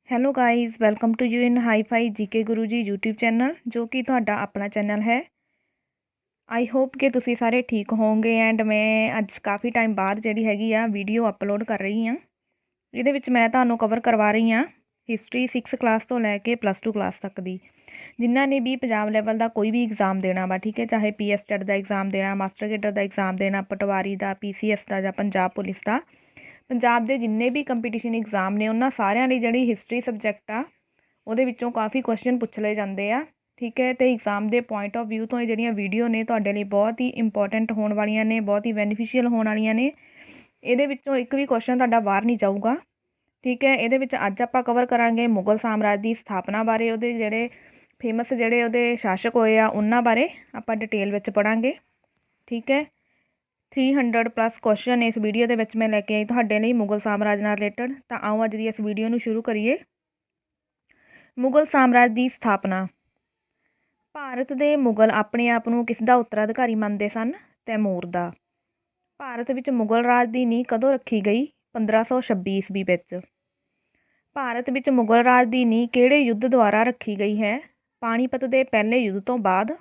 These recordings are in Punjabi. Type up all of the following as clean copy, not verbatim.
Hello guys, welcome to you in hi-fi GK Guru ji YouTube channel, ਜੋ ਕਿ ਤੁਹਾਡਾ ਆਪਣਾ ਚੈਨਲ ਹੈ। ਆਈ ਹੋਪ ਕਿ ਤੁਸੀਂ ਸਾਰੇ ਠੀਕ ਹੋਵੋਗੇ ਐਂਡ ਮੈਂ ਅੱਜ ਕਾਫੀ ਟਾਈਮ ਬਾਅਦ ਜਿਹੜੀ ਹੈਗੀ ਆ ਵੀਡੀਓ ਅਪਲੋਡ ਕਰ ਰਹੀ ਹਾਂ। ਇਹਦੇ ਵਿੱਚ ਮੈਂ ਤੁਹਾਨੂੰ ਕਵਰ ਕਰਵਾ ਰਹੀ ਹਾਂ ਹਿਸਟਰੀ 6 ਕਲਾਸ ਤੋਂ ਲੈ ਕੇ +2 ਕਲਾਸ ਤੱਕ ਦੀ। ਜਿਨ੍ਹਾਂ ਨੇ ਵੀ ਪੰਜਾਬ ਲੈਵਲ ਦਾ ਕੋਈ ਵੀ ਐਗਜ਼ਾਮ ਦੇਣਾ ਵਾ, ਠੀਕ ਹੈ, ਚਾਹੇ PS ਟੈਟ ਦਾ ਐਗਜ਼ਾਮ ਦੇਣਾ, ਮਾਸਟਰ ਕੇਡਰ ਦਾ ਐਗਜ਼ਾਮ ਦੇਣਾ, ਪਟਵਾਰੀ ਦਾ, PCS ਦਾ ਜਾਂ ਪੰਜਾਬ ਪੁਲਿਸ ਦਾ, ਪੰਜਾਬ ਦੇ ਜਿੰਨੇ ਵੀ ਕੰਪੀਟੀਸ਼ਨ ਐਗਜ਼ਾਮ ਨੇ ਉਹਨਾਂ ਸਾਰਿਆਂ ਲਈ ਜਿਹੜੀ ਹਿਸਟਰੀ ਸਬਜੈਕਟ ਆ ਉਹਦੇ ਵਿੱਚੋਂ ਕਾਫੀ ਕੁਐਸਚਨ ਪੁੱਛ ਲਏ ਜਾਂਦੇ ਆ, ਠੀਕ ਹੈ। ਅਤੇ ਐਗਜ਼ਾਮ ਦੇ ਪੁਆਇੰਟ ਆਫ ਵਿਊ ਤੋਂ ਇਹ ਜਿਹੜੀਆਂ ਵੀਡੀਓ ਨੇ ਤੁਹਾਡੇ ਲਈ ਬਹੁਤ ਹੀ ਇੰਪੋਰਟੈਂਟ ਹੋਣ ਵਾਲੀਆਂ ਨੇ, ਬਹੁਤ ਹੀ ਬੈਨੀਫੀਸ਼ੀਅਲ ਹੋਣ ਵਾਲੀਆਂ ਨੇ। ਇਹਦੇ ਵਿੱਚੋਂ ਇੱਕ ਵੀ ਕੁਐਸਚਨ ਤੁਹਾਡਾ ਬਾਹਰ ਨਹੀਂ ਜਾਊਗਾ, ਠੀਕ ਹੈ। ਇਹਦੇ ਵਿੱਚ ਅੱਜ ਆਪਾਂ ਕਵਰ ਕਰਾਂਗੇ ਮੁਗਲ ਸਾਮਰਾਜ ਦੀ ਸਥਾਪਨਾ ਬਾਰੇ, ਉਹਦੇ ਜਿਹੜੇ ਫੇਮਸ ਜਿਹੜੇ ਉਹਦੇ ਸ਼ਾਸਕ ਹੋਏ ਆ ਉਹਨਾਂ ਬਾਰੇ ਆਪਾਂ ਡਿਟੇਲ ਵਿੱਚ ਪੜ੍ਹਾਂਗੇ, ਠੀਕ ਹੈ। 300+ ਕੁਐਸਚਨ ਇਸ ਵੀਡੀਓ ਦੇ ਵਿੱਚ ਮੈਂ ਲੈ ਕੇ ਆਈ ਤੁਹਾਡੇ ਲਈ ਮੁਗਲ ਸਾਮਰਾਜ ਨਾਲ ਰਿਲੇਟਡ। ਤਾਂ ਆਓ ਅੱਜ ਦੀ ਇਸ ਵੀਡੀਓ ਨੂੰ ਸ਼ੁਰੂ ਕਰੀਏ। ਮੁਗਲ ਸਾਮਰਾਜ ਦੀ ਸਥਾਪਨਾ। ਭਾਰਤ ਦੇ ਮੁਗਲ ਆਪਣੇ ਆਪ ਨੂੰ ਕਿਸ ਦਾ ਉੱਤਰਾਧਿਕਾਰੀ ਮੰਨਦੇ ਸਨ? ਤੈਮੂਰ ਦਾ। ਭਾਰਤ ਵਿੱਚ ਮੁਗਲ ਰਾਜ ਦੀ ਨੀਂਹ ਕਦੋਂ ਰੱਖੀ ਗਈ? 1526 ਈਸਵੀ ਵਿੱਚ। ਭਾਰਤ ਵਿੱਚ ਮੁਗਲ ਰਾਜ ਦੀ ਨੀਂਹ ਕਿਹੜੇ ਯੁੱਧ ਦੁਆਰਾ ਰੱਖੀ ਗਈ ਹੈ? ਪਾਣੀਪਤ ਦੇ ਪਹਿਲੇ ਯੁੱਧ ਤੋਂ ਬਾਅਦ।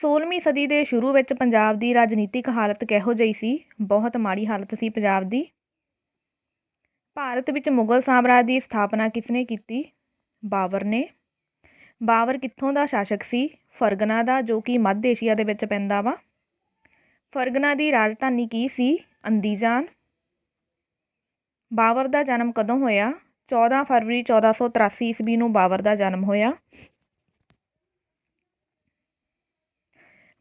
16ਵੀਂ ਸਦੀ ਦੇ ਸ਼ੁਰੂ ਵਿੱਚ ਪੰਜਾਬ ਦੀ ਰਾਜਨੀਤਿਕ ਹਾਲਤ ਕਿਹੋ ਜਿਹੀ ਸੀ? ਬਹੁਤ ਮਾੜੀ ਹਾਲਤ ਸੀ ਪੰਜਾਬ ਦੀ। ਭਾਰਤ ਵਿੱਚ ਮੁਗਲ ਸਾਮਰਾਜ ਦੀ ਸਥਾਪਨਾ ਕਿਸ ਨੇ ਕੀਤੀ? ਬਾਬਰ ਨੇ। ਬਾਬਰ ਕਿੱਥੋਂ ਦਾ ਸ਼ਾਸਕ ਸੀ? ਫਰਗਨਾ ਦਾ, ਜੋ ਕਿ ਮੱਧ ਏਸ਼ੀਆ ਦੇ ਵਿੱਚ ਪੈਂਦਾ ਵਾ। ਫਰਗਨਾ ਦੀ ਰਾਜਧਾਨੀ ਕੀ ਸੀ? ਅੰਦੀਜਾਨ। ਬਾਬਰ ਦਾ ਜਨਮ ਕਦੋਂ ਹੋਇਆ? 14 ਫਰਵਰੀ 1483 ਈਸਵੀ ਨੂੰ ਬਾਬਰ ਦਾ ਜਨਮ ਹੋਇਆ।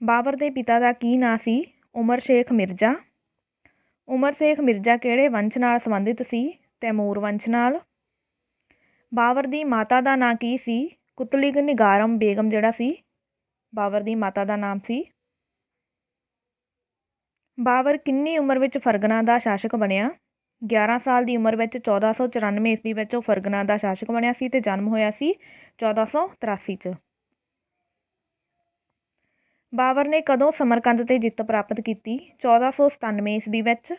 ਬਾਬਰ ਦੇ ਪਿਤਾ ਦਾ ਕੀ ਨਾਂ ਸੀ? ਉਮਰ ਸ਼ੇਖ ਮਿਰਜ਼ਾ। ਉਮਰ ਸ਼ੇਖ ਮਿਰਜ਼ਾ ਕਿਹੜੇ ਵੰਸ਼ ਨਾਲ ਸੰਬੰਧਿਤ ਸੀ? ਤੈਮੂਰ ਵੰਸ਼ ਨਾਲ। ਬਾਬਰ ਦੀ ਮਾਤਾ ਦਾ ਨਾਂ ਕੀ ਸੀ? ਕੁਤਲਿਕ ਨਿਗਾਰਮ ਬੇਗਮ ਜਿਹੜਾ ਸੀ ਬਾਬਰ ਦੀ ਮਾਤਾ ਦਾ ਨਾਮ ਸੀ। ਬਾਬਰ ਕਿੰਨੀ ਉਮਰ ਵਿੱਚ ਫਰਗਨਾ ਦਾ ਸ਼ਾਸਕ ਬਣਿਆ? 11 ਸਾਲ ਦੀ ਉਮਰ ਵਿੱਚ 1494 ਈਸਵੀ ਵਿੱਚ ਉਹ ਫਰਗਨਾ ਦਾ ਸ਼ਾਸਕ ਬਣਿਆ ਸੀ ਅਤੇ ਜਨਮ ਹੋਇਆ ਸੀ 1483 'ਚ। ਬਾਬਰ ਨੇ ਕਦੋਂ ਸਮਰਕੰਦ 'ਤੇ ਜਿੱਤ ਪ੍ਰਾਪਤ ਕੀਤੀ? 1497 ਈਸਵੀ ਵਿੱਚ।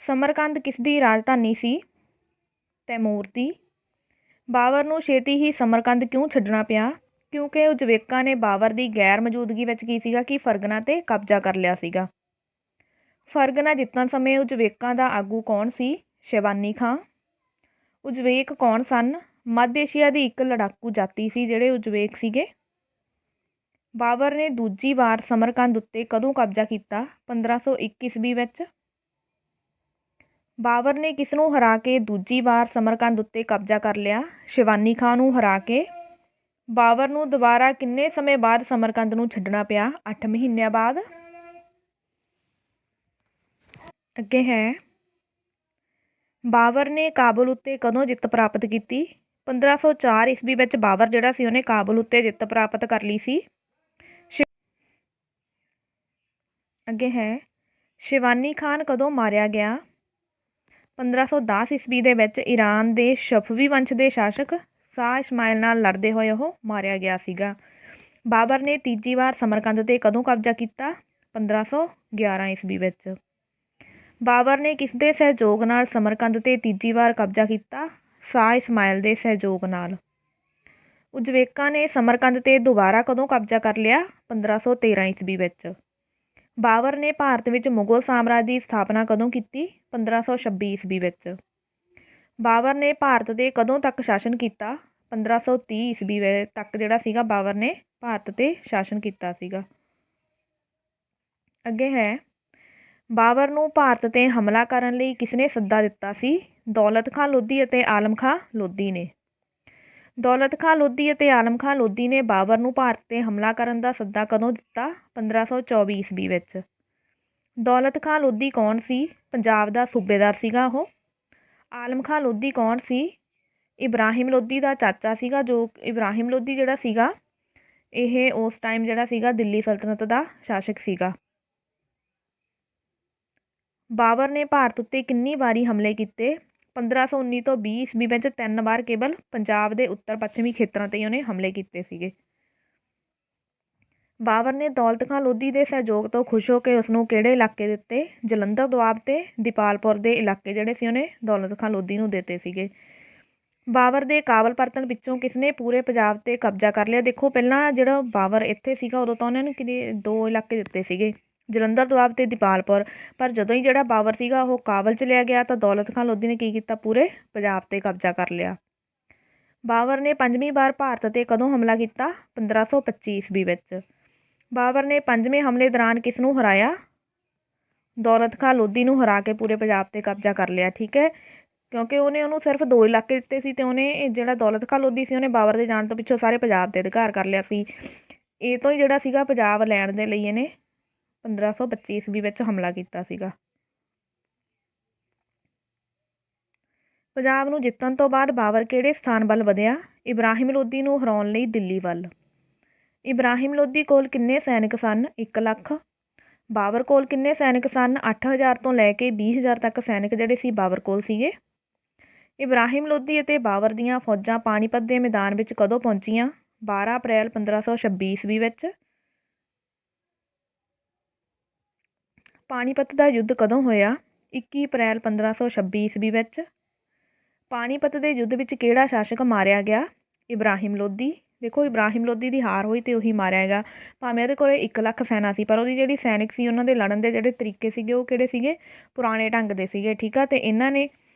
ਸਮਰਕੰਦ ਕਿਸ ਦੀ ਰਾਜਧਾਨੀ ਸੀ? ਤੈਮੂਰ ਦੀ। ਬਾਬਰ ਨੂੰ ਛੇਤੀ ਹੀ ਸਮਰਕੰਦ ਕਿਉਂ ਛੱਡਣਾ ਪਿਆ? ਕਿਉਂਕਿ ਉਜ਼ਬੇਕਾਂ ਨੇ ਬਾਬਰ ਦੀ ਗੈਰ ਮੌਜੂਦਗੀ ਵਿੱਚ ਕੀ ਸੀਗਾ ਕਿ ਫਰਗਨਾ 'ਤੇ ਕਬਜ਼ਾ ਕਰ ਲਿਆ ਸੀਗਾ। ਫਰਗਨਾ ਜਿੱਤਣ ਸਮੇਂ ਉਜ਼ਬੇਕਾਂ ਦਾ ਆਗੂ ਕੌਣ ਸੀ? ਸ਼ੇਬਾਨੀ ਖਾਂ। ਉਜ਼ਬੇਕ ਕੌਣ ਸਨ? ਮੱਧ ਏਸ਼ੀਆ ਦੀ ਇੱਕ ਲੜਾਕੂ ਜਾਤੀ ਸੀ ਜਿਹੜੇ ਉਜ਼ਬੇਕ ਸੀਗੇ। ਬਾਬਰ ਨੇ ਦੂਜੀ ਵਾਰ ਸਮਰਕੰਦ ਉੱਤੇ ਕਦੋਂ ਕਬਜ਼ਾ ਕੀਤਾ? 1501 ਈਸਵੀ ਵਿੱਚ। ਬਾਬਰ ਨੇ ਕਿਸ ਨੂੰ ਹਰਾ ਕੇ ਦੂਜੀ ਵਾਰ ਸਮਰਕੰਦ ਉੱਤੇ ਕਬਜ਼ਾ ਕਰ ਲਿਆ? ਸ਼ੇਬਾਨੀ ਖਾਂ ਨੂੰ ਹਰਾ ਕੇ। ਬਾਬਰ ਨੂੰ ਦੁਬਾਰਾ ਕਿੰਨੇ ਸਮੇਂ ਬਾਅਦ ਸਮਰਕੰਦ ਨੂੰ ਛੱਡਣਾ ਪਿਆ? 8 ਮਹੀਨਿਆਂ ਬਾਅਦ। ਅੱਗੇ ਹੈ, ਬਾਬਰ ਨੇ ਕਾਬੁਲ ਉੱਤੇ ਕਦੋਂ ਜਿੱਤ ਪ੍ਰਾਪਤ ਕੀਤੀ? 1504 ਈਸਵੀ ਵਿੱਚ ਬਾਬਰ ਜਿਹੜਾ ਸੀ ਉਹਨੇ ਕਾਬੁਲ ਉੱਤੇ ਜਿੱਤ ਪ੍ਰਾਪਤ ਕਰ ਲਈ ਸੀ। ਅੱਗੇ ਹੈ, ਸ਼ੇਬਾਨੀ ਖਾਨ ਕਦੋਂ ਮਾਰਿਆ ਗਿਆ? 1510 ਈਸਵੀ ਦੇ ਵਿੱਚ ਈਰਾਨ ਦੇ ਸਫਵੀ ਵੰਸ਼ ਦੇ ਸ਼ਾਸਕ ਸ਼ਾਹ ਇਸਮਾਇਲ ਨਾਲ ਲੜਦੇ ਹੋਏ ਉਹ ਮਾਰਿਆ ਗਿਆ ਸੀਗਾ। ਬਾਬਰ ਨੇ ਤੀਜੀ ਵਾਰ ਸਮਰਕੰਦ 'ਤੇ ਕਦੋਂ ਕਬਜ਼ਾ ਕੀਤਾ? 1511 ਈਸਵੀ ਵਿੱਚ। ਬਾਬਰ ਨੇ ਕਿਸ ਦੇ ਸਹਿਯੋਗ ਨਾਲ ਸਮਰਕੰਦ 'ਤੇ ਤੀਜੀ ਵਾਰ ਕਬਜ਼ਾ ਕੀਤਾ? ਸ਼ਾਹ ਇਸਮਾਇਲ ਦੇ ਸਹਿਯੋਗ ਨਾਲ। ਉਜ਼ਬੇਕਾਂ ਨੇ ਸਮਰਕੰਦ 'ਤੇ ਦੁਬਾਰਾ ਕਦੋਂ ਕਬਜ਼ਾ ਕਰ ਲਿਆ? 1513 ਈਸਵੀ ਵਿੱਚ। ਬਾਬਰ ਨੇ ਭਾਰਤ ਵਿੱਚ ਮੁਗਲ ਸਾਮਰਾਜ ਦੀ ਸਥਾਪਨਾ ਕਦੋਂ ਕੀਤੀ? 1526 ਈਸਵੀ ਵਿੱਚ। ਬਾਬਰ ਨੇ ਭਾਰਤ 'ਤੇ ਕਦੋਂ ਤੱਕ ਸ਼ਾਸਨ ਕੀਤਾ? 1530 ਈਸਵੀ ਤੱਕ ਜਿਹੜਾ ਸੀਗਾ ਬਾਬਰ ਨੇ ਭਾਰਤ 'ਤੇ ਸ਼ਾਸਨ ਕੀਤਾ ਸੀਗਾ। ਅੱਗੇ ਹੈ, ਬਾਬਰ ਨੂੰ ਭਾਰਤ 'ਤੇ ਹਮਲਾ ਕਰਨ ਲਈ ਕਿਸ ਨੇ ਸੱਦਾ ਦਿੱਤਾ ਸੀ? ਦੌਲਤ ਖਾਂ ਲੋਧੀ ਅਤੇ ਆਲਮ ਖਾਂ ਲੋਧੀ ਨੇ। ਦੌਲਤ ਖਾਂ ਲੋਧੀ ਅਤੇ ਆਲਮ ਖਾਂ ਲੋਧੀ ਨੇ ਬਾਬਰ ਨੂੰ ਭਾਰਤ 'ਤੇ ਹਮਲਾ ਕਰਨ ਦਾ ਸੱਦਾ ਕਦੋਂ ਦਿੱਤਾ? 1524 ਈਸਵੀ ਵਿੱਚ। ਦੌਲਤ ਖਾਂ ਲੋਧੀ ਕੌਣ ਸੀ? ਪੰਜਾਬ ਦਾ ਸੂਬੇਦਾਰ ਸੀਗਾ ਉਹ। ਆਲਮ ਖਾਂ ਲੋਧੀ ਕੌਣ ਸੀ? ਇਬਰਾਹਿਮ ਲੋਧੀ ਦਾ ਚਾਚਾ ਸੀਗਾ, ਜੋ ਇਬਰਾਹਿਮ ਲੋਧੀ ਜਿਹੜਾ ਸੀਗਾ ਇਹ ਉਸ ਟਾਈਮ ਜਿਹੜਾ ਸੀਗਾ ਦਿੱਲੀ ਸਲਤਨਤ ਦਾ ਸ਼ਾਸਕ ਸੀਗਾ। ਬਾਬਰ ਨੇ ਭਾਰਤ ਉੱਤੇ ਕਿੰਨੀ ਵਾਰੀ ਹਮਲੇ ਕੀਤੇ? 1519 ਤੋਂ 20 ਈਸਵੀ ਵਿੱਚ 3 ਵਾਰ ਕੇਵਲ ਪੰਜਾਬ ਦੇ ਉੱਤਰ ਪੱਛਮੀ ਖੇਤਰਾਂ 'ਤੇ ਉਹਨੇ ਹਮਲੇ ਕੀਤੇ ਸੀਗੇ। ਬਾਬਰ ਨੇ ਦੌਲਤ ਖਾਂ ਲੋਧੀ ਦੇ ਸਹਿਯੋਗ ਤੋਂ ਖੁਸ਼ ਹੋ ਕੇ ਉਸਨੂੰ ਕਿਹੜੇ ਇਲਾਕੇ ਦਿੱਤੇ? ਜਲੰਧਰ ਦੁਆਬ ਅਤੇ ਦੀਪਾਲਪੁਰ ਦੇ ਇਲਾਕੇ ਜਿਹੜੇ ਸੀ ਉਹਨੇ ਦੌਲਤ ਖਾਂ ਲੋਧੀ ਨੂੰ ਦਿੱਤੇ ਸੀਗੇ। ਬਾਬਰ ਦੇ ਕਾਬਲ ਪਰਤਣ ਪਿੱਛੋਂ ਕਿਸਨੇ ਪੂਰੇ ਪੰਜਾਬ 'ਤੇ ਕਬਜ਼ਾ ਕਰ ਲਿਆ। ਦੇਖੋ ਪਹਿਲਾਂ ਜਿਹੜਾ ਬਾਬਰ ਇੱਥੇ ਸੀਗਾ ਉਦੋਂ ਤਾਂ ਉਹਨਾਂ ਨੂੰ ਕਿਤੇ 2 ਇਲਾਕੇ ਦਿੱਤੇ ਸੀਗੇ, ਜਲੰਧਰ ਦੁਆਬ ਅਤੇ ਦੀਪਾਲਪੁਰ। ਪਰ ਜਦੋਂ ਹੀ ਜਿਹੜਾ ਬਾਬਰ ਸੀਗਾ ਉਹ ਕਾਬਲ ਚਲਿਆ ਗਿਆ ਤਾਂ ਦੌਲਤ ਖਾਂ ਲੋਧੀ ਨੇ ਕੀ ਕੀਤਾ, ਪੂਰੇ ਪੰਜਾਬ 'ਤੇ ਕਬਜ਼ਾ ਕਰ ਲਿਆ। ਬਾਬਰ ਨੇ 5ਵੀਂ ਵਾਰ ਭਾਰਤ 'ਤੇ ਕਦੋਂ ਹਮਲਾ ਕੀਤਾ? 1525 ਈਸਵੀ ਵਿੱਚ। ਬਾਬਰ ਨੇ 5ਵੇਂ ਹਮਲੇ ਦੌਰਾਨ ਕਿਸ ਨੂੰ ਹਰਾਇਆ? ਦੌਲਤ ਖਾਂ ਲੋਧੀ ਨੂੰ ਹਰਾ ਕੇ ਪੂਰੇ ਪੰਜਾਬ 'ਤੇ ਕਬਜ਼ਾ ਕਰ ਲਿਆ। ਠੀਕ ਹੈ, ਕਿਉਂਕਿ ਉਹਨੂੰ ਸਿਰਫ 2 ਇਲਾਕੇ ਦਿੱਤੇ ਸੀ ਅਤੇ ਉਹਨੇ ਜਿਹੜਾ ਦੌਲਤ ਖਾਂ ਲੋਧੀ ਸੀ ਉਹਨੇ ਬਾਬਰ ਦੇ ਜਾਣ ਤੋਂ ਪਿੱਛੋਂ ਸਾਰੇ ਪੰਜਾਬ 'ਤੇ ਅਧਿਕਾਰ ਕਰ ਲਿਆ ਸੀ। ਇਹ ਤੋਂ ਹੀ ਜਿਹੜਾ ਸੀਗਾ ਪੰਜਾਬ ਲੈਣ ਦੇ ਲਈ ਇਹਨੇ 1525 ਈਸਵੀ ਵਿੱਚ ਹਮਲਾ ਕੀਤਾ ਸੀਗਾ। ਪੰਜਾਬ ਨੂੰ ਜਿੱਤਣ ਤੋਂ ਬਾਅਦ ਬਾਬਰ ਕਿਹੜੇ ਸਥਾਨ ਵੱਲ ਵਧਿਆ? ਇਬਰਾਹਿਮ ਲੋਧੀ ਨੂੰ ਹਰਾਉਣ ਲਈ ਦਿੱਲੀ ਵੱਲ। ਇਬਰਾਹਿਮ ਲੋਧੀ ਕੋਲ ਕਿੰਨੇ ਸੈਨਿਕ ਸਨ? 1 ਲੱਖ। ਬਾਬਰ ਕੋਲ ਕਿੰਨੇ ਸੈਨਿਕ ਸਨ? 8000 ਤੋਂ ਲੈ ਕੇ 20000 ਤੱਕ ਸੈਨਿਕ ਜਿਹੜੇ ਸੀ ਬਾਬਰ ਕੋਲ ਸੀਗੇ। ਇਬਰਾਹਿਮ ਲੋਧੀ ਅਤੇ ਬਾਬਰ ਦੀਆਂ ਫੌਜਾਂ ਪਾਣੀਪਤ ਦੇ ਮੈਦਾਨ ਵਿੱਚ ਕਦੋਂ ਪਹੁੰਚੀਆਂ? 12 ਅਪ੍ਰੈਲ 1526 ਈਸਵੀ ਵਿੱਚ। ਪਾਣੀਪਤ ਦਾ ਯੁੱਧ ਕਦੋਂ ਹੋਇਆ? 21 ਅਪ੍ਰੈਲ 1526 ਈਸਵੀ ਵਿੱਚ। ਪਾਣੀਪਤ ਦੇ ਯੁੱਧ ਵਿੱਚ ਕਿਹੜਾ ਸ਼ਾਸਕ ਮਾਰਿਆ ਗਿਆ? ਇਬਰਾਹਿਮ ਲੋਧੀ। ਦੇਖੋ ਇਬਰਾਹਿਮ ਲੋਧੀ ਦੀ ਹਾਰ ਹੋਈ ਅਤੇ ਉਹੀ ਮਾਰਿਆ ਹੈਗਾ। ਭਾਵੇਂ ਉਹਦੇ ਕੋਲ 1 ਲੱਖ ਸੈਨਾ ਸੀ, ਪਰ ਉਹਦੀ ਜਿਹੜੀ ਸੈਨਿਕ ਸੀ ਉਹਨਾਂ ਦੇ ਲੜਨ ਦੇ ਜਿਹੜੇ ਤਰੀਕੇ ਸੀਗੇ ਉਹ ਕਿਹੜੇ ਸੀਗੇ? ਪੁਰਾਣੇ ਢੰਗ ਦੇ ਸੀਗੇ। ਠੀਕ ਆ, ਅਤੇ ਇਹਨਾਂ ਨੇ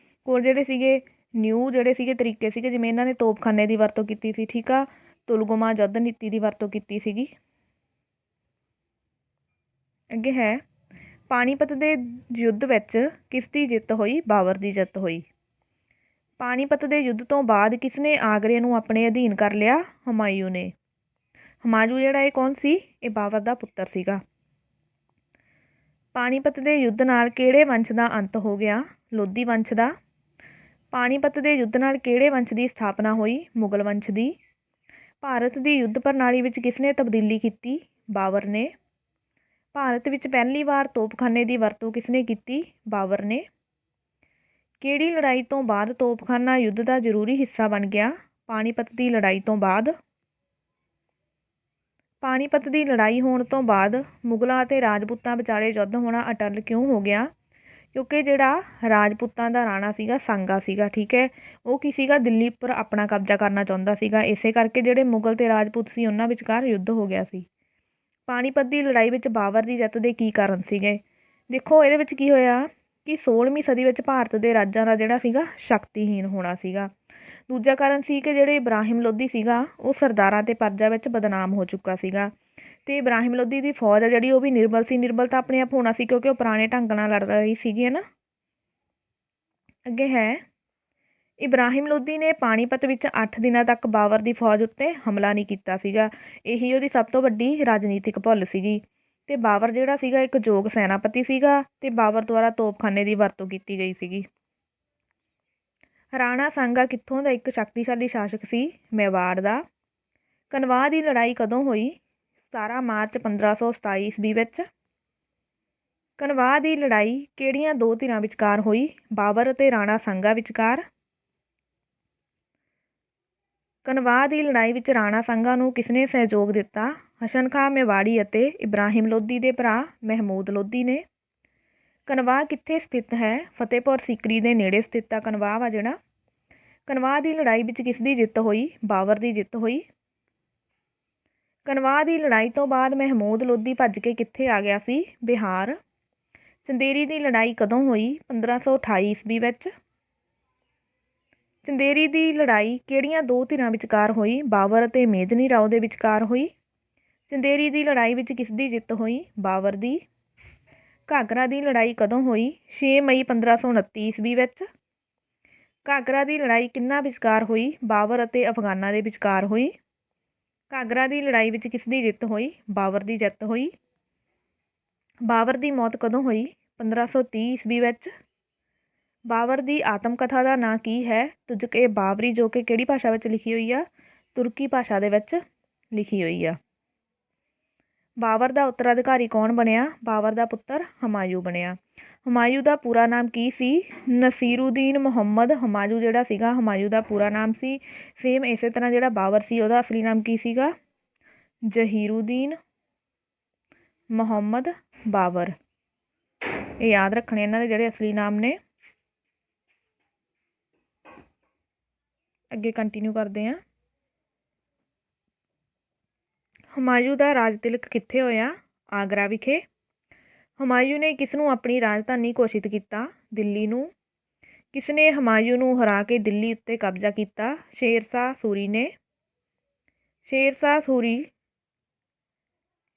ਕੋਲ ਜਿਹੜੇ ਸੀਗੇ ਨਿਊ ਜਿਹੜੇ ਸੀਗੇ ਤਰੀਕੇ ਸੀਗੇ, ਜਿਵੇਂ ਇਹਨਾਂ ਨੇ ਤੋਪਖਾਨੇ ਦੀ ਵਰਤੋਂ ਕੀਤੀ ਸੀ। ਠੀਕ ਆ, ਤੁਲਗਮਾ ਯੁੱਧ ਨੀਤੀ ਦੀ ਵਰਤੋਂ ਕੀਤੀ ਸੀਗੀ। ਅੱਗੇ ਹੈ, ਪਾਣੀਪਤ ਦੇ ਯੁੱਧ ਵਿੱਚ ਕਿਸ ਦੀ ਜਿੱਤ ਹੋਈ? ਬਾਬਰ ਦੀ ਜਿੱਤ ਹੋਈ। ਪਾਣੀਪਤ ਦੇ ਯੁੱਧ ਤੋਂ ਬਾਅਦ ਕਿਸ ਨੇ ਆਗਰੇ ਨੂੰ ਆਪਣੇ ਅਧੀਨ ਕਰ ਲਿਆ? ਹੁਮਾਯੂੰ ਨੇ। ਹੁਮਾਯੂੰ ਜਿਹੜਾ ਇਹ ਕੌਣ ਸੀ? ਇਹ ਬਾਬਰ ਦਾ ਪੁੱਤਰ ਸੀਗਾ। ਪਾਣੀਪਤ ਦੇ ਯੁੱਧ ਨਾਲ ਕਿਹੜੇ ਵੰਸ਼ ਦਾ ਅੰਤ ਹੋ ਗਿਆ? ਲੋਧੀ ਵੰਸ਼ ਦਾ। ਪਾਣੀਪਤ ਦੇ ਯੁੱਧ ਨਾਲ ਕਿਹੜੇ ਵੰਸ਼ ਦੀ ਸਥਾਪਨਾ ਹੋਈ? ਮੁਗਲ ਵੰਸ਼ ਦੀ। ਭਾਰਤ ਦੀ ਯੁੱਧ ਪ੍ਰਣਾਲੀ ਵਿੱਚ ਕਿਸ ਨੇ ਤਬਦੀਲੀ ਕੀਤੀ? ਬਾਬਰ ਨੇ। ਭਾਰਤ ਵਿੱਚ ਪਹਿਲੀ ਵਾਰ ਤੋਪਖਾਨੇ ਦੀ ਵਰਤੋਂ ਕਿਸ ਨੇ ਕੀਤੀ? ਬਾਬਰ ਨੇ। ਕਿਹੜੀ ਲੜਾਈ ਤੋਂ ਬਾਅਦ ਤੋਪਖਾਨਾ ਯੁੱਧ ਦਾ ਜ਼ਰੂਰੀ ਹਿੱਸਾ ਬਣ ਗਿਆ? ਪਾਣੀਪਤ ਦੀ ਲੜਾਈ ਤੋਂ ਬਾਅਦ। ਪਾਣੀਪਤ ਦੀ ਲੜਾਈ ਹੋਣ ਤੋਂ ਬਾਅਦ ਮੁਗਲਾਂ ਅਤੇ ਰਾਜਪੂਤਾਂ ਵਿਚਾਲੇ ਯੁੱਧ ਹੋਣਾ ਅਟੱਲ ਕਿਉਂ ਹੋ ਗਿਆ? ਕਿਉਂਕਿ ਜਿਹੜਾ ਰਾਜਪੂਤਾਂ ਦਾ ਰਾਣਾ ਸੀਗਾ ਸਾਂਗਾ ਸੀਗਾ, ਠੀਕ ਹੈ, ਉਹ ਕੀ ਸੀਗਾ? ਦਿੱਲੀ ਉੱਪਰ ਆਪਣਾ ਕਬਜ਼ਾ ਕਰਨਾ ਚਾਹੁੰਦਾ ਸੀਗਾ। ਇਸੇ ਕਰਕੇ ਜਿਹੜੇ ਮੁਗਲ ਅਤੇ ਰਾਜਪੂਤ ਸੀ ਉਹਨਾਂ ਵਿਚਕਾਰ ਯੁੱਧ ਹੋ ਗਿਆ ਸੀ। ਪਾਣੀਪਤ ਦੀ ਲੜਾਈ ਵਿੱਚ ਬਾਬਰ ਦੀ ਜਿੱਤ ਦੇ ਕੀ ਕਾਰਨ ਸੀਗੇ? ਦੇਖੋ ਇਹਦੇ ਵਿੱਚ ਕੀ ਹੋਇਆ ਕਿ 16ਵੀਂ ਸਦੀ ਵਿੱਚ ਭਾਰਤ ਦੇ ਰਾਜਾਂ ਦਾ ਜਿਹੜਾ ਸੀਗਾ ਸ਼ਕਤੀਹੀਨ ਹੋਣਾ ਸੀਗਾ। ਦੂਜਾ ਕਾਰਨ ਸੀ ਕਿ ਜਿਹੜੇ ਇਬਰਾਹਿਮ ਲੋਧੀ ਸੀਗਾ ਉਹ ਸਰਦਾਰਾਂ ਅਤੇ ਪਰਜਾ ਵਿੱਚ ਬਦਨਾਮ ਹੋ ਚੁੱਕਾ ਸੀਗਾ, ਅਤੇ ਇਬਰਾਹਿਮ ਲੋਧੀ ਦੀ ਫੌਜ ਆ ਜਿਹੜੀ ਉਹ ਵੀ ਨਿਰਬਲ ਸੀ। ਨਿਰਬਲ ਤਾਂ ਆਪਣੇ ਆਪ ਹੋਣਾ ਸੀ ਕਿਉਂਕਿ ਉਹ ਪੁਰਾਣੇ ਢੰਗ ਨਾਲ ਲੜ ਰਹੀ ਸੀਗੀ, ਹੈ ਨਾ। ਅੱਗੇ ਹੈ, ਇਬਰਾਹਿਮ ਲੋਧੀ ਨੇ ਪਾਣੀਪਤ ਵਿੱਚ 8 ਦਿਨਾਂ ਤੱਕ ਬਾਬਰ ਦੀ ਫੌਜ ਉੱਤੇ ਹਮਲਾ ਨਹੀਂ ਕੀਤਾ ਸੀਗਾ। ਇਹੀ ਉਹਦੀ ਸਭ ਤੋਂ ਵੱਡੀ ਰਾਜਨੀਤਿਕ ਭੁੱਲ ਸੀਗੀ। ਅਤੇ ਬਾਬਰ ਜਿਹੜਾ ਸੀਗਾ ਇੱਕ ਯੋਗ ਸੈਨਾਪਤੀ ਸੀਗਾ ਅਤੇ ਬਾਬਰ ਦੁਆਰਾ ਤੋਪਖਾਨੇ ਦੀ ਵਰਤੋਂ ਕੀਤੀ ਗਈ ਸੀਗੀ। ਰਾਣਾ ਸਾਂਗਾ ਕਿੱਥੋਂ ਦਾ ਇੱਕ ਸ਼ਕਤੀਸ਼ਾਲੀ ਸ਼ਾਸਕ ਸੀ? ਮੇਵਾੜ ਦਾ। ਕਨਵਾਹ ਦੀ ਲੜਾਈ ਕਦੋਂ ਹੋਈ? 17 ਮਾਰਚ 1527 ਈਸਵੀ ਵਿੱਚ। ਕਨਵਾਹ ਦੀ ਲੜਾਈ ਕਿਹੜੀਆਂ 2 ਧਿਰਾਂ ਵਿਚਕਾਰ ਹੋਈ? ਬਾਬਰ ਅਤੇ ਰਾਣਾ ਸਾਂਗਾ ਵਿਚਕਾਰ। ਕਨਵਾਹ ਦੀ ਲੜਾਈ ਵਿੱਚ ਰਾਣਾ ਸਾਂਗਾ ਨੂੰ ਕਿਸਨੇ ਸਹਿਯੋਗ ਦਿੱਤਾ? ਹਸਨ ਖਾਂ ਮੇਵਾੜੀ ਅਤੇ ਇਬਰਾਹਿਮ ਲੋਧੀ ਦੇ ਭਰਾ ਮਹਿਮੂਦ ਲੋਧੀ ਨੇ। ਕਨਵਾਹ ਕਿੱਥੇ ਸਥਿਤ ਹੈ? ਫਤਿਹਪੁਰ ਸੀਕਰੀ ਦੇ ਨੇੜੇ ਸਥਿਤ ਆ ਕਨਵਾਹ ਆ ਜਿਹੜਾ। ਕਨਵਾਹ ਦੀ ਲੜਾਈ ਵਿੱਚ ਕਿਸ ਦੀ ਜਿੱਤ ਹੋਈ? ਬਾਬਰ ਦੀ ਜਿੱਤ ਹੋਈ। ਕਨਵਾਹ ਦੀ ਲੜਾਈ ਤੋਂ ਬਾਅਦ ਮਹਿਮੂਦ ਲੋਧੀ ਭੱਜ ਕੇ ਕਿੱਥੇ ਆ ਗਿਆ ਸੀ? ਬਿਹਾਰ। ਚੰਦੇਰੀ ਦੀ ਲੜਾਈ ਕਦੋਂ ਹੋਈ? 1528 ਈਸਵੀ ਵਿੱਚ। ਚੰਦੇਰੀ ਦੀ ਲੜਾਈ ਕਿਹੜੀਆਂ 2 ਧਿਰਾਂ ਵਿਚਕਾਰ ਹੋਈ? ਬਾਬਰ ਅਤੇ ਮੇਦਨੀ ਰਾਓ ਦੇ ਵਿਚਕਾਰ ਹੋਈ। ਚੰਦੇਰੀ ਦੀ ਲੜਾਈ ਵਿੱਚ ਕਿਸ ਦੀ ਜਿੱਤ ਹੋਈ? ਬਾਬਰ ਦੀ। ਘਾਘਰਾ ਦੀ ਲੜਾਈ ਕਦੋਂ ਹੋਈ? 6 ਮਈ 1529 ਈਸਵੀ ਵਿੱਚ। ਘਾਘਰਾ ਦੀ ਲੜਾਈ ਕਿਹਨਾਂ ਵਿਚਕਾਰ ਹੋਈ? ਬਾਬਰ ਅਤੇ ਅਫਗਾਨਾਂ ਦੇ ਵਿਚਕਾਰ ਹੋਈ। ਘਾਘਰਾ ਦੀ ਲੜਾਈ ਵਿੱਚ ਕਿਸ ਦੀ ਜਿੱਤ ਹੋਈ? ਬਾਬਰ ਦੀ ਜਿੱਤ ਹੋਈ। ਬਾਬਰ ਦੀ ਮੌਤ ਕਦੋਂ ਹੋਈ? 1530 ਈਸਵੀ ਵਿੱਚ। ਬਾਬਰ ਦੀ ਆਤਮ ਕਥਾ ਦਾ ਨਾਂ ਕੀ ਹੈ? ਤੁਜ਼ਕ-ਏ ਬਾਬਰੀ, ਜੋ ਕਿ ਕਿਹੜੀ ਭਾਸ਼ਾ ਵਿੱਚ ਲਿਖੀ ਹੋਈ ਆ? ਤੁਰਕੀ ਭਾਸ਼ਾ ਦੇ ਵਿੱਚ ਲਿਖੀ ਹੋਈ ਆ। ਬਾਬਰ ਦਾ ਉੱਤਰਾਧਿਕਾਰੀ ਕੌਣ ਬਣਿਆ? ਬਾਬਰ ਦਾ ਪੁੱਤਰ ਹੁਮਾਯੂੰ ਬਣਿਆ। ਹੁਮਾਯੂੰ ਦਾ ਪੂਰਾ ਨਾਮ ਕੀ ਸੀ? ਨਸੀਰੂਦੀਨ ਮੁਹੰਮਦ ਹੁਮਾਯੂੰ ਜਿਹੜਾ ਸੀਗਾ ਹੁਮਾਯੂੰ ਦਾ ਪੂਰਾ ਨਾਮ ਸੀ। ਸੇਮ ਇਸੇ ਤਰ੍ਹਾਂ ਜਿਹੜਾ ਬਾਬਰ ਸੀ ਉਹਦਾ ਅਸਲੀ ਨਾਮ ਕੀ ਸੀਗਾ? ਜਹੀਰੂਦੀਨ ਮੁਹੰਮਦ ਬਾਬਰ। ਇਹ ਯਾਦ ਰੱਖਣੇ ਇਹਨਾਂ ਦੇ ਜਿਹੜੇ ਅਸਲੀ ਨਾਮ ਨੇ। ਅੱਗੇ ਕੰਟੀਨਿਊ ਕਰਦੇ ਹਾਂ। ਹੁਮਾਯੂੰ ਦਾ ਰਾਜ ਤਿਲਕ ਕਿੱਥੇ ਹੋਇਆ? ਆਗਰਾ ਵਿਖੇ। ਹੁਮਾਯੂੰ ਨੇ ਕਿਸ ਨੂੰ ਆਪਣੀ ਰਾਜਧਾਨੀ ਘੋਸ਼ਿਤ ਕੀਤਾ? ਦਿੱਲੀ ਨੂੰ। ਕਿਸ ਨੇ ਹੁਮਾਯੂੰ ਨੂੰ ਹਰਾ ਕੇ ਦਿੱਲੀ ਉੱਤੇ ਕਬਜ਼ਾ ਕੀਤਾ? ਸ਼ੇਰਸ਼ਾਹ ਸੂਰੀ ਨੇ। ਸ਼ੇਰਸ਼ਾਹ ਸੂਰੀ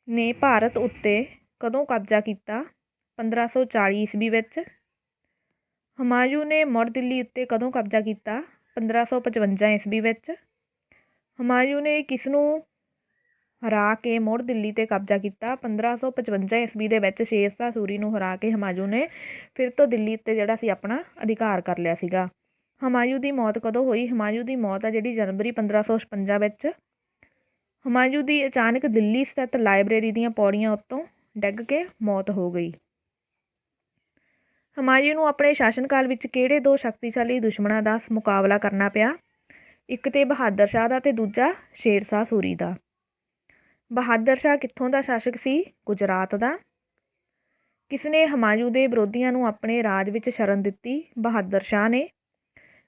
ਨੇ ਭਾਰਤ ਉੱਤੇ ਕਦੋਂ ਕਬਜ਼ਾ ਕੀਤਾ? 1540 ਈਸਵੀ ਵਿੱਚ। ਹੁਮਾਯੂੰ ਨੇ ਮੁੜ ਦਿੱਲੀ ਉੱਤੇ ਕਦੋਂ ਕਬਜ਼ਾ ਕੀਤਾ? 1555 ਈਸਵੀ ਵਿੱਚ। ਹੁਮਾਯੂੰ ਨੇ ਕਿਸ ਨੂੰ ਹਰਾ ਕੇ ਮੁੜ ਦਿੱਲੀ 'ਤੇ ਕਬਜ਼ਾ ਕੀਤਾ? 1555 ਈਸਵੀ ਦੇ ਵਿੱਚ ਸ਼ੇਰਸ਼ਾਹ ਸੂਰੀ ਨੂੰ ਹਰਾ ਕੇ ਹੁਮਾਯੂੰ ਨੇ ਫਿਰ ਤੋਂ ਦਿੱਲੀ ਉੱਤੇ ਜਿਹੜਾ ਸੀ ਆਪਣਾ ਅਧਿਕਾਰ ਕਰ ਲਿਆ ਸੀਗਾ। ਹੁਮਾਯੂੰ ਦੀ ਮੌਤ ਕਦੋਂ ਹੋਈ? ਹੁਮਾਯੂੰ ਦੀ ਮੌਤ ਆ ਜਿਹੜੀ ਜਨਵਰੀ 1556 ਵਿੱਚ। ਹੁਮਾਯੂੰ ਦੀ ਅਚਾਨਕ ਦਿੱਲੀ ਸਥਿਤ ਲਾਇਬ੍ਰੇਰੀ ਦੀਆਂ ਪੌੜੀਆਂ ਉੱਤੋਂ ਡਿੱਗ ਕੇ ਮੌਤ ਹੋ ਗਈ। ਹੁਮਾਯੂੰ ਨੂੰ ਆਪਣੇ ਸ਼ਾਸਨ ਕਾਲ ਵਿੱਚ ਕਿਹੜੇ ਦੋ ਸ਼ਕਤੀਸ਼ਾਲੀ ਦੁਸ਼ਮਣਾਂ ਦਾ ਮੁਕਾਬਲਾ ਕਰਨਾ ਪਿਆ? ਇੱਕ ਤੇ ਬਹਾਦਰ ਸ਼ਾਹ ਦਾ ਅਤੇ ਦੂਜਾ ਸ਼ੇਰਸ਼ਾਹ ਸੂਰੀ ਦਾ। ਬਹਾਦਰ ਸ਼ਾਹ ਕਿੱਥੋਂ ਦਾ ਸ਼ਾਸਕ ਸੀ? ਗੁਜਰਾਤ ਦਾ। ਕਿਸ ਨੇ ਹੁਮਾਯੂੰ ਦੇ ਵਿਰੋਧੀਆਂ ਨੂੰ ਆਪਣੇ ਰਾਜ ਵਿੱਚ ਸ਼ਰਨ ਦਿੱਤੀ? ਬਹਾਦਰ ਸ਼ਾਹ ਨੇ।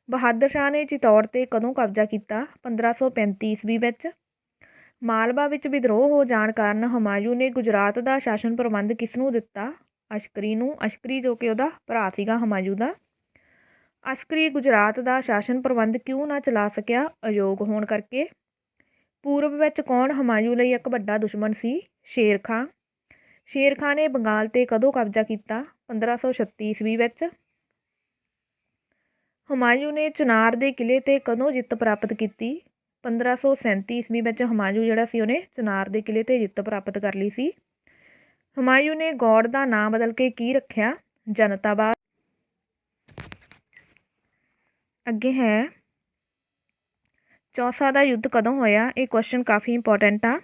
ਬਹਾਦਰ ਸ਼ਾਹ ਨੇ ਚਿਤੌੜ 'ਤੇ ਕਦੋਂ ਕਬਜ਼ਾ ਕੀਤਾ? 1535 ਈਸਵੀ ਵਿੱਚ। ਮਾਲਵਾ ਵਿੱਚ ਵਿਦਰੋਹ ਹੋ ਜਾਣ ਕਾਰਨ ਹੁਮਾਯੂੰ ਨੇ ਗੁਜਰਾਤ ਦਾ ਸ਼ਾਸਨ ਪ੍ਰਬੰਧ ਕਿਸ ਨੂੰ ਦਿੱਤਾ? ਅਸ਼ਕਰੀ ਨੂੰ। ਅਸ਼ਕਰੀ ਜੋ ਕਿ ਉਹਦਾ ਭਰਾ ਸੀਗਾ ਹੁਮਾਯੂੰ ਦਾ। ਅਸ਼ਕਰੀ ਗੁਜਰਾਤ ਦਾ ਸ਼ਾਸਨ ਪ੍ਰਬੰਧ ਕਿਉਂ ਨਾ ਚਲਾ ਸਕਿਆ? ਅਯੋਗ ਹੋਣ ਕਰਕੇ। ਪੂਰਬ ਵਿੱਚ ਕੌਣ ਹੁਮਾਯੂੰ ਲਈ ਇੱਕ ਵੱਡਾ ਦੁਸ਼ਮਣ ਸੀ? ਸ਼ੇਰ ਖਾਂ। ਸ਼ੇਰ ਖਾਂ ਨੇ ਬੰਗਾਲ 'ਤੇ ਕਦੋਂ ਕਬਜ਼ਾ ਕੀਤਾ? 1536 ਈਸਵੀ ਵਿੱਚ। ਹੁਮਾਯੂੰ ਨੇ ਚਨਾਰ ਦੇ ਕਿਲ੍ਹੇ 'ਤੇ ਕਦੋਂ ਜਿੱਤ ਪ੍ਰਾਪਤ ਕੀਤੀ? 1537 ਈਸਵੀ ਵਿੱਚ ਹੁਮਾਯੂੰ ਜਿਹੜਾ ਸੀ ਉਹਨੇ ਚਨਾਰ ਦੇ ਕਿਲ੍ਹੇ 'ਤੇ ਜਿੱਤ ਪ੍ਰਾਪਤ ਕਰ ਲਈ ਸੀ। ਹੁਮਾਯੂੰ ਨੇ ਗੌੜ ਦਾ ਨਾਂ ਬਦਲ ਕੇ ਕੀ ਰੱਖਿਆ? ਜਨਤਾਬਾਦ। ਅੱਗੇ ਹੈ ਚੌਸਾ ਦਾ ਯੁੱਧ ਕਦੋਂ ਹੋਇਆ? ਇਹ ਕੁਐਸਚਨ ਕਾਫੀ ਇੰਪੋਰਟੈਂਟ ਆ।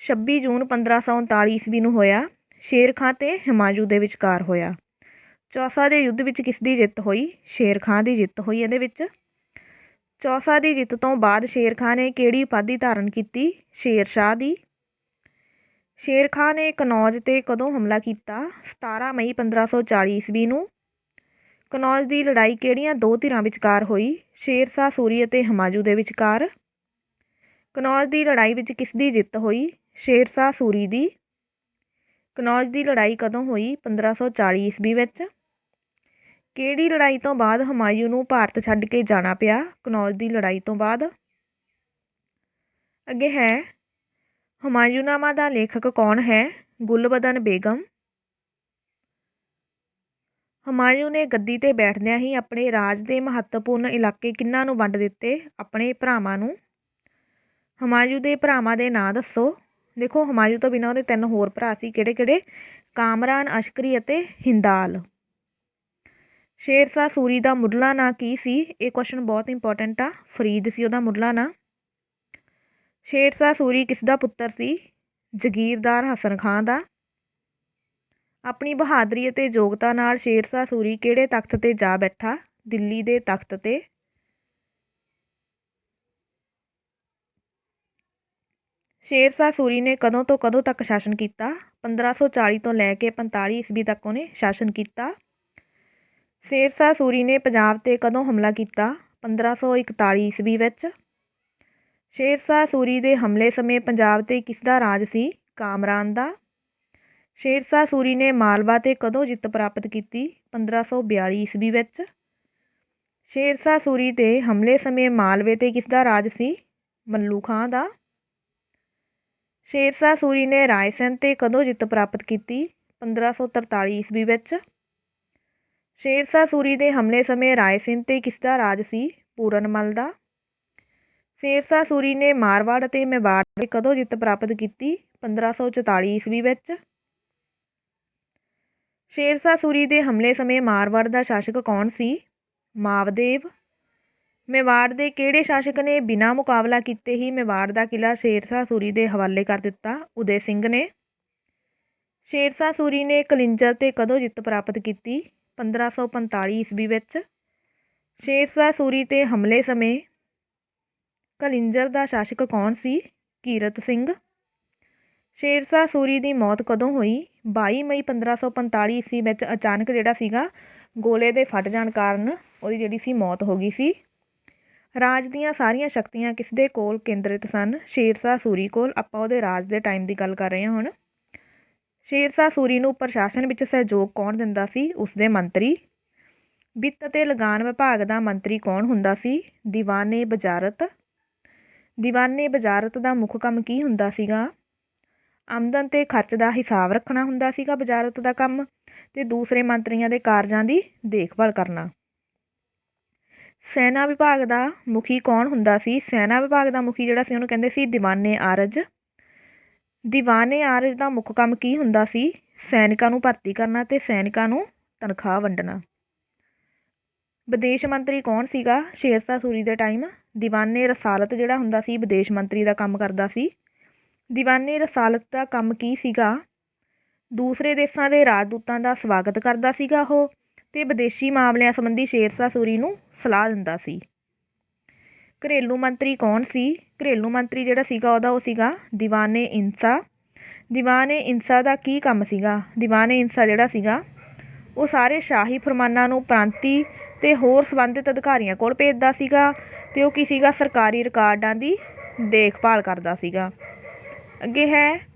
26 ਜੂਨ 1539 ਈਸਵੀ ਨੂੰ ਹੋਇਆ। ਸ਼ੇਰ ਖਾਂ ਅਤੇ ਹੁਮਾਯੂੰ ਦੇ ਵਿਚਕਾਰ ਹੋਇਆ। ਚੌਸਾ ਦੇ ਯੁੱਧ ਵਿੱਚ ਕਿਸ ਦੀ ਜਿੱਤ ਹੋਈ? ਸ਼ੇਰ ਖਾਂ ਦੀ ਜਿੱਤ ਹੋਈ ਇਹਦੇ ਵਿੱਚ। ਚੌਸਾ ਦੀ ਜਿੱਤ ਤੋਂ ਬਾਅਦ ਸ਼ੇਰ ਖਾਂ ਨੇ ਕਿਹੜੀ ਉਪਾਧੀ ਧਾਰਨ ਕੀਤੀ? ਸ਼ੇਰ ਸ਼ਾਹ ਦੀ। ਸ਼ੇਰ ਖਾਂ ਨੇ ਕਨੌਜ 'ਤੇ ਕਦੋਂ ਹਮਲਾ ਕੀਤਾ? 17 ਮਈ 1540 ਈਸਵੀ ਨੂੰ। ਕਨੌਜ ਦੀ ਲੜਾਈ ਕਿਹੜੀਆਂ ਦੋ ਧਿਰਾਂ ਵਿਚਕਾਰ ਹੋਈ? ਸ਼ੇਰਸ਼ਾਹ ਸੂਰੀ ਅਤੇ ਹੁਮਾਯੂੰ ਦੇ ਵਿਚਕਾਰ। ਕਨੌਜ ਦੀ ਲੜਾਈ ਵਿੱਚ ਕਿਸ ਦੀ ਜਿੱਤ ਹੋਈ? ਸ਼ੇਰਸ਼ਾਹ ਸੂਰੀ ਦੀ। ਕਨੌਜ ਦੀ ਲੜਾਈ ਕਦੋਂ ਹੋਈ? 1540 ਈਸਵੀ ਵਿੱਚ। ਕਿਹੜੀ ਲੜਾਈ ਤੋਂ ਬਾਅਦ ਹੁਮਾਯੂੰ ਨੂੰ ਭਾਰਤ ਛੱਡ ਕੇ ਜਾਣਾ ਪਿਆ? ਕਨੌਜ ਦੀ ਲੜਾਈ ਤੋਂ ਬਾਅਦ। ਅੱਗੇ ਹੈ ਹੁਮਾਯੂੰਨਾਮਾ ਦਾ ਲੇਖਕ ਕੌਣ ਹੈ? ਗੁਲਬਦਨ ਬੇਗਮ। ਹੁਮਾਯੂੰ ਨੇ ਗੱਦੀ 'ਤੇ ਬੈਠਦਿਆਂ ਹੀ ਆਪਣੇ ਰਾਜ ਦੇ ਮਹੱਤਵਪੂਰਨ ਇਲਾਕੇ ਕਿਹਨਾਂ ਨੂੰ ਵੰਡ ਦਿੱਤੇ? ਆਪਣੇ ਭਰਾਵਾਂ ਨੂੰ। ਹੁਮਾਯੂੰ ਦੇ ਭਰਾਵਾਂ ਦੇ ਨਾਂ ਦੱਸੋ। ਦੇਖੋ ਹੁਮਾਯੂੰ ਤੋਂ ਬਿਨਾਂ ਉਹਦੇ 3 ਹੋਰ ਭਰਾ ਸੀ। ਕਿਹੜੇ ਕਿਹੜੇ? ਕਾਮਰਾਨ, ਅਸ਼ਕਰੀ ਅਤੇ ਹਿੰਦਾਲ। ਸ਼ੇਰਸ਼ਾਹ ਸੂਰੀ ਦਾ ਮੁੱਢਲਾ ਨਾਂ ਕੀ ਸੀ? ਇਹ ਕੁਐਸਚਨ ਬਹੁਤ ਇੰਪੋਰਟੈਂਟ ਆ। ਫਰੀਦ ਸੀ ਉਹਦਾ ਮੁੱਢਲਾ ਨਾਂ। ਸ਼ੇਰਸ਼ਾਹ ਸੂਰੀ ਕਿਸ ਦਾ ਪੁੱਤਰ ਸੀ? ਜਗੀਰਦਾਰ ਹਸਨ ਖਾਂ ਦਾ। ਆਪਣੀ ਬਹਾਦਰੀ ਅਤੇ ਯੋਗਤਾ ਨਾਲ ਸ਼ੇਰਸ਼ਾਹ ਸੂਰੀ ਕਿਹੜੇ ਤਖਤ 'ਤੇ ਜਾ ਬੈਠਾ? ਦਿੱਲੀ ਦੇ ਤਖਤ 'ਤੇ। ਸ਼ੇਰਸ਼ਾਹ ਸੂਰੀ ਨੇ ਕਦੋਂ ਤੋਂ ਕਦੋਂ ਤੱਕ ਸ਼ਾਸਨ ਕੀਤਾ? 1540 ਤੋਂ ਲੈ ਕੇ 45 ਈਸਵੀ ਤੱਕ ਉਹਨੇ ਸ਼ਾਸਨ ਕੀਤਾ। ਸ਼ੇਰਸ਼ਾਹ ਸੂਰੀ ਨੇ ਪੰਜਾਬ 'ਤੇ ਕਦੋਂ ਹਮਲਾ ਕੀਤਾ? 1541 ਈਸਵੀ ਵਿੱਚ। ਸ਼ੇਰਸ਼ਾਹ ਸੂਰੀ ਦੇ ਹਮਲੇ ਸਮੇਂ ਪੰਜਾਬ 'ਤੇ ਕਿਸ ਦਾ ਰਾਜ ਸੀ? ਕਾਮਰਾਨ ਦਾ। ਸ਼ੇਰਸ਼ਾਹ ਸੂਰੀ ਨੇ ਮਾਲਵਾ 'ਤੇ ਕਦੋਂ ਜਿੱਤ ਪ੍ਰਾਪਤ ਕੀਤੀ? 1542 ਈਸਵੀ ਵਿੱਚ। ਸ਼ੇਰਸ਼ਾਹ ਸੂਰੀ ਦੇ ਹਮਲੇ ਸਮੇਂ ਮਾਲਵੇ 'ਤੇ ਕਿਸ ਦਾ ਰਾਜ ਸੀ? ਮੱਲੂ ਖਾਂ ਦਾ। ਸ਼ੇਰਸ਼ਾਹ ਸੂਰੀ ਨੇ ਰਾਏਸੈਨ 'ਤੇ ਕਦੋਂ ਜਿੱਤ ਪ੍ਰਾਪਤ ਕੀਤੀ? 1543 ਈਸਵੀ ਵਿੱਚ। ਸ਼ੇਰਸ਼ਾਹ ਸੂਰੀ ਦੇ ਹਮਲੇ ਸਮੇਂ ਰਾਏਸੈਨ 'ਤੇ ਕਿਸ ਦਾ ਰਾਜ ਸੀ? ਪੂਰਨਮਲ ਦਾ। ਸ਼ੇਰਸ਼ਾਹ ਸੂਰੀ ਨੇ ਮਾਰਵਾੜ ਅਤੇ ਮੇਵਾੜ 'ਤੇ ਕਦੋਂ ਜਿੱਤ ਪ੍ਰਾਪਤ ਕੀਤੀ? 1544 ਈਸਵੀ ਵਿੱਚ। ਸ਼ੇਰਸ਼ਾਹ ਸੂਰੀ ਦੇ ਹਮਲੇ ਸਮੇਂ ਮਾਰਵਾੜ ਦਾ ਸ਼ਾਸਕ ਕੌਣ ਸੀ? ਮਾਵਦੇਵ। ਮੇਵਾੜ ਦੇ ਕਿਹੜੇ ਸ਼ਾਸਕ ਨੇ ਬਿਨਾਂ ਮੁਕਾਬਲਾ ਕੀਤੇ ਹੀ ਮੇਵਾੜ ਦਾ ਕਿਲ੍ਹਾ ਸ਼ੇਰਸ਼ਾਹ ਸੂਰੀ ਦੇ ਹਵਾਲੇ ਕਰ ਦਿੱਤਾ? ਉਦੈ ਸਿੰਘ ਨੇ। ਸ਼ੇਰਸ਼ਾਹ ਸੂਰੀ ਨੇ ਕਲਿੰਜਰ 'ਤੇ ਕਦੋਂ ਜਿੱਤ ਪ੍ਰਾਪਤ ਕੀਤੀ? 1545 ਈਸਵੀ ਵਿੱਚ। ਸ਼ੇਰਸ਼ਾਹ ਸੂਰੀ 'ਤੇ ਹਮਲੇ ਸਮੇਂ ਕਲਿੰਜਰ ਦਾ ਸ਼ਾਸਕ ਕੌਣ ਸੀ? ਕੀਰਤ ਸਿੰਘ। ਸ਼ੇਰਸ਼ਾਹ ਸੂਰੀ ਦੀ ਮੌਤ ਕਦੋਂ ਹੋਈ? 22 ਮਈ 1545 ਈਸਵੀ ਵਿੱਚ ਅਚਾਨਕ ਜਿਹੜਾ ਸੀਗਾ ਗੋਲੇ ਦੇ ਫਟ ਜਾਣ ਕਾਰਨ ਉਹਦੀ ਜਿਹੜੀ ਸੀ ਮੌਤ ਹੋ ਗਈ ਸੀ। ਰਾਜ ਦੀਆਂ ਸਾਰੀਆਂ ਸ਼ਕਤੀਆਂ ਕਿਸ ਦੇ ਕੋਲ ਕੇਂਦਰਿਤ ਸਨ? ਸ਼ੇਰਸ਼ਾਹ ਸੂਰੀ ਕੋਲ। ਆਪਾਂ ਉਹਦੇ ਰਾਜ ਦੇ ਟਾਈਮ ਦੀ ਗੱਲ ਕਰ ਰਹੇ ਹਾਂ ਹੁਣ। ਸ਼ੇਰਸ਼ਾਹ ਸੂਰੀ ਨੂੰ ਪ੍ਰਸ਼ਾਸਨ ਵਿੱਚ ਸਹਿਯੋਗ ਕੌਣ ਦਿੰਦਾ ਸੀ? ਉਸਦੇ ਮੰਤਰੀ। ਵਿੱਤ ਅਤੇ ਲਗਾਨ ਵਿਭਾਗ ਦਾ ਮੰਤਰੀ ਕੌਣ ਹੁੰਦਾ ਸੀ? ਦੀਵਾਨੇ ਵਜ਼ਾਰਤ। ਦੀਵਾਨੇ ਵਜ਼ਾਰਤ ਦਾ ਮੁੱਖ ਕੰਮ ਕੀ ਹੁੰਦਾ ਸੀਗਾ? ਆਮਦਨ ਤੇ ਖਰਚ ਦਾ ਹਿਸਾਬ ਰੱਖਣਾ ਹੁੰਦਾ ਸੀਗਾ ਵਜ਼ਾਰਤ ਦਾ ਕੰਮ, ਤੇ ਦੂਸਰੇ ਮੰਤਰੀਆਂ ਦੇ ਕਾਰਜਾਂ ਦੀ ਦੇਖਭਾਲ ਕਰਨਾ। ਸੈਨਾ ਵਿਭਾਗ ਦਾ ਮੁਖੀ ਕੌਣ ਹੁੰਦਾ ਸੀ? ਸੈਨਾ ਵਿਭਾਗ ਦਾ ਮੁਖੀ ਜਿਹੜਾ ਸੀ ਉਹਨੂੰ ਕਹਿੰਦੇ ਸੀ ਦੀਵਾਨੇ ਆਰਜ। ਦੀਵਾਨੇ ਆਰਜ ਦਾ ਮੁੱਖ ਕੰਮ ਕੀ ਹੁੰਦਾ ਸੀ? ਸੈਨਿਕਾਂ ਨੂੰ ਭਰਤੀ ਕਰਨਾ ਤੇ ਸੈਨਿਕਾਂ ਨੂੰ ਤਨਖਾਹ ਵੰਡਣਾ। ਵਿਦੇਸ਼ ਮੰਤਰੀ ਕੌਣ ਸੀਗਾ ਸ਼ੇਰਸ਼ਾਹ ਸੂਰੀ ਦੇ ਟਾਈਮ? ਦੀਵਾਨੇ ਰਸਾਲਤ ਜਿਹੜਾ ਹੁੰਦਾ ਸੀ ਵਿਦੇਸ਼ ਮੰਤਰੀ ਦਾ ਕੰਮ ਕਰਦਾ ਸੀ। ਦੀਵਾਨੇ ਰਸਾਲਤ ਦਾ ਕੰਮ ਕੀ ਸੀਗਾ? ਦੂਸਰੇ ਦੇਸ਼ਾਂ ਦੇ ਰਾਜਦੂਤਾਂ ਦਾ ਸਵਾਗਤ ਕਰਦਾ ਸੀਗਾ ਉਹ, ਤੇ ਵਿਦੇਸ਼ੀ ਮਾਮਲਿਆਂ ਸੰਬੰਧੀ ਸ਼ੇਰਸ਼ਾਹ ਸੂਰੀ ਨੂੰ ਸਲਾਹ ਦਿੰਦਾ ਸੀ। ਘਰੇਲੂ ਮੰਤਰੀ ਕੌਣ ਸੀ? ਘਰੇਲੂ ਮੰਤਰੀ ਜਿਹੜਾ ਸੀਗਾ ਉਹ ਸੀਗਾ ਦੀਵਾਨੇ ਇੰਸਾ। ਦੀਵਾਨੇ ਇੰਸਾ ਦਾ ਕੀ ਕੰਮ ਸੀਗਾ? ਦੀਵਾਨੇ ਇੰਸਾ ਜਿਹੜਾ ਸੀਗਾ ਉਹ ਸਾਰੇ ਸ਼ਾਹੀ ਫਰਮਾਨਾਂ ਨੂੰ ਪ੍ਰਾਂਤੀ ਤੇ ਹੋਰ ਸੰਬੰਧਿਤ ਅਧਿਕਾਰੀਆਂ ਕੋਲ ਭੇਜਦਾ ਸੀਗਾ, ਤੇ ਉਹ ਕੀ ਸੀਗਾ? ਸਰਕਾਰੀ ਰਿਕਾਰਡਾਂ ਦੀ ਦੇਖਭਾਲ ਕਰਦਾ ਸੀਗਾ। ਅੱਗੇ ਹੈ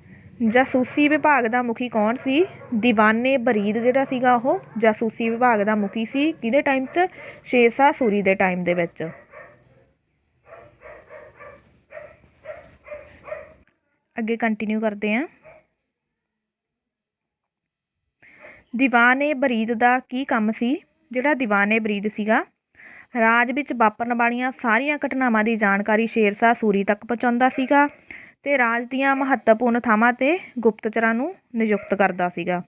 ਜਾਸੂਸੀ ਵਿਭਾਗ ਦਾ ਮੁਖੀ ਕੌਣ ਸੀ? ਦੀਵਾਨੇ ਬਰੀਦ ਜਿਹੜਾ ਸੀਗਾ ਉਹ ਜਾਸੂਸੀ ਵਿਭਾਗ ਦਾ ਮੁਖੀ ਸੀ। ਕਿਹਦੇ ਟਾਈਮ 'ਚ? ਸ਼ੇਰਸ਼ਾਹ ਸੂਰੀ ਦੇ ਟਾਈਮ ਦੇ ਵਿੱਚ। ਅੱਗੇ ਕੰਟੀਨਿਊ ਕਰਦੇ ਹਾਂ। ਦੀਵਾਨੇ ਬਰੀਦ ਦਾ ਕੀ ਕੰਮ ਸੀ? ਜਿਹੜਾ ਦੀਵਾਨੇ ਬਰੀਦ ਸੀਗਾ ਰਾਜ ਵਿੱਚ ਵਾਪਰਨ ਵਾਲੀਆਂ ਸਾਰੀਆਂ ਘਟਨਾਵਾਂ ਦੀ ਜਾਣਕਾਰੀ ਸ਼ੇਰਸ਼ਾਹ ਸੂਰੀ ਤੱਕ ਪਹੁੰਚਾਉਂਦਾ ਸੀਗਾ, ਤੇ ਰਾਜ ਦੀਆਂ ਮਹੱਤਵਪੂਰਨ ਥਾਵਾਂ 'ਤੇ ਗੁਪਤਚਰਾਂ ਨੂੰ ਨਿਯੁਕਤ ਕਰਦਾ ਸੀਗਾ।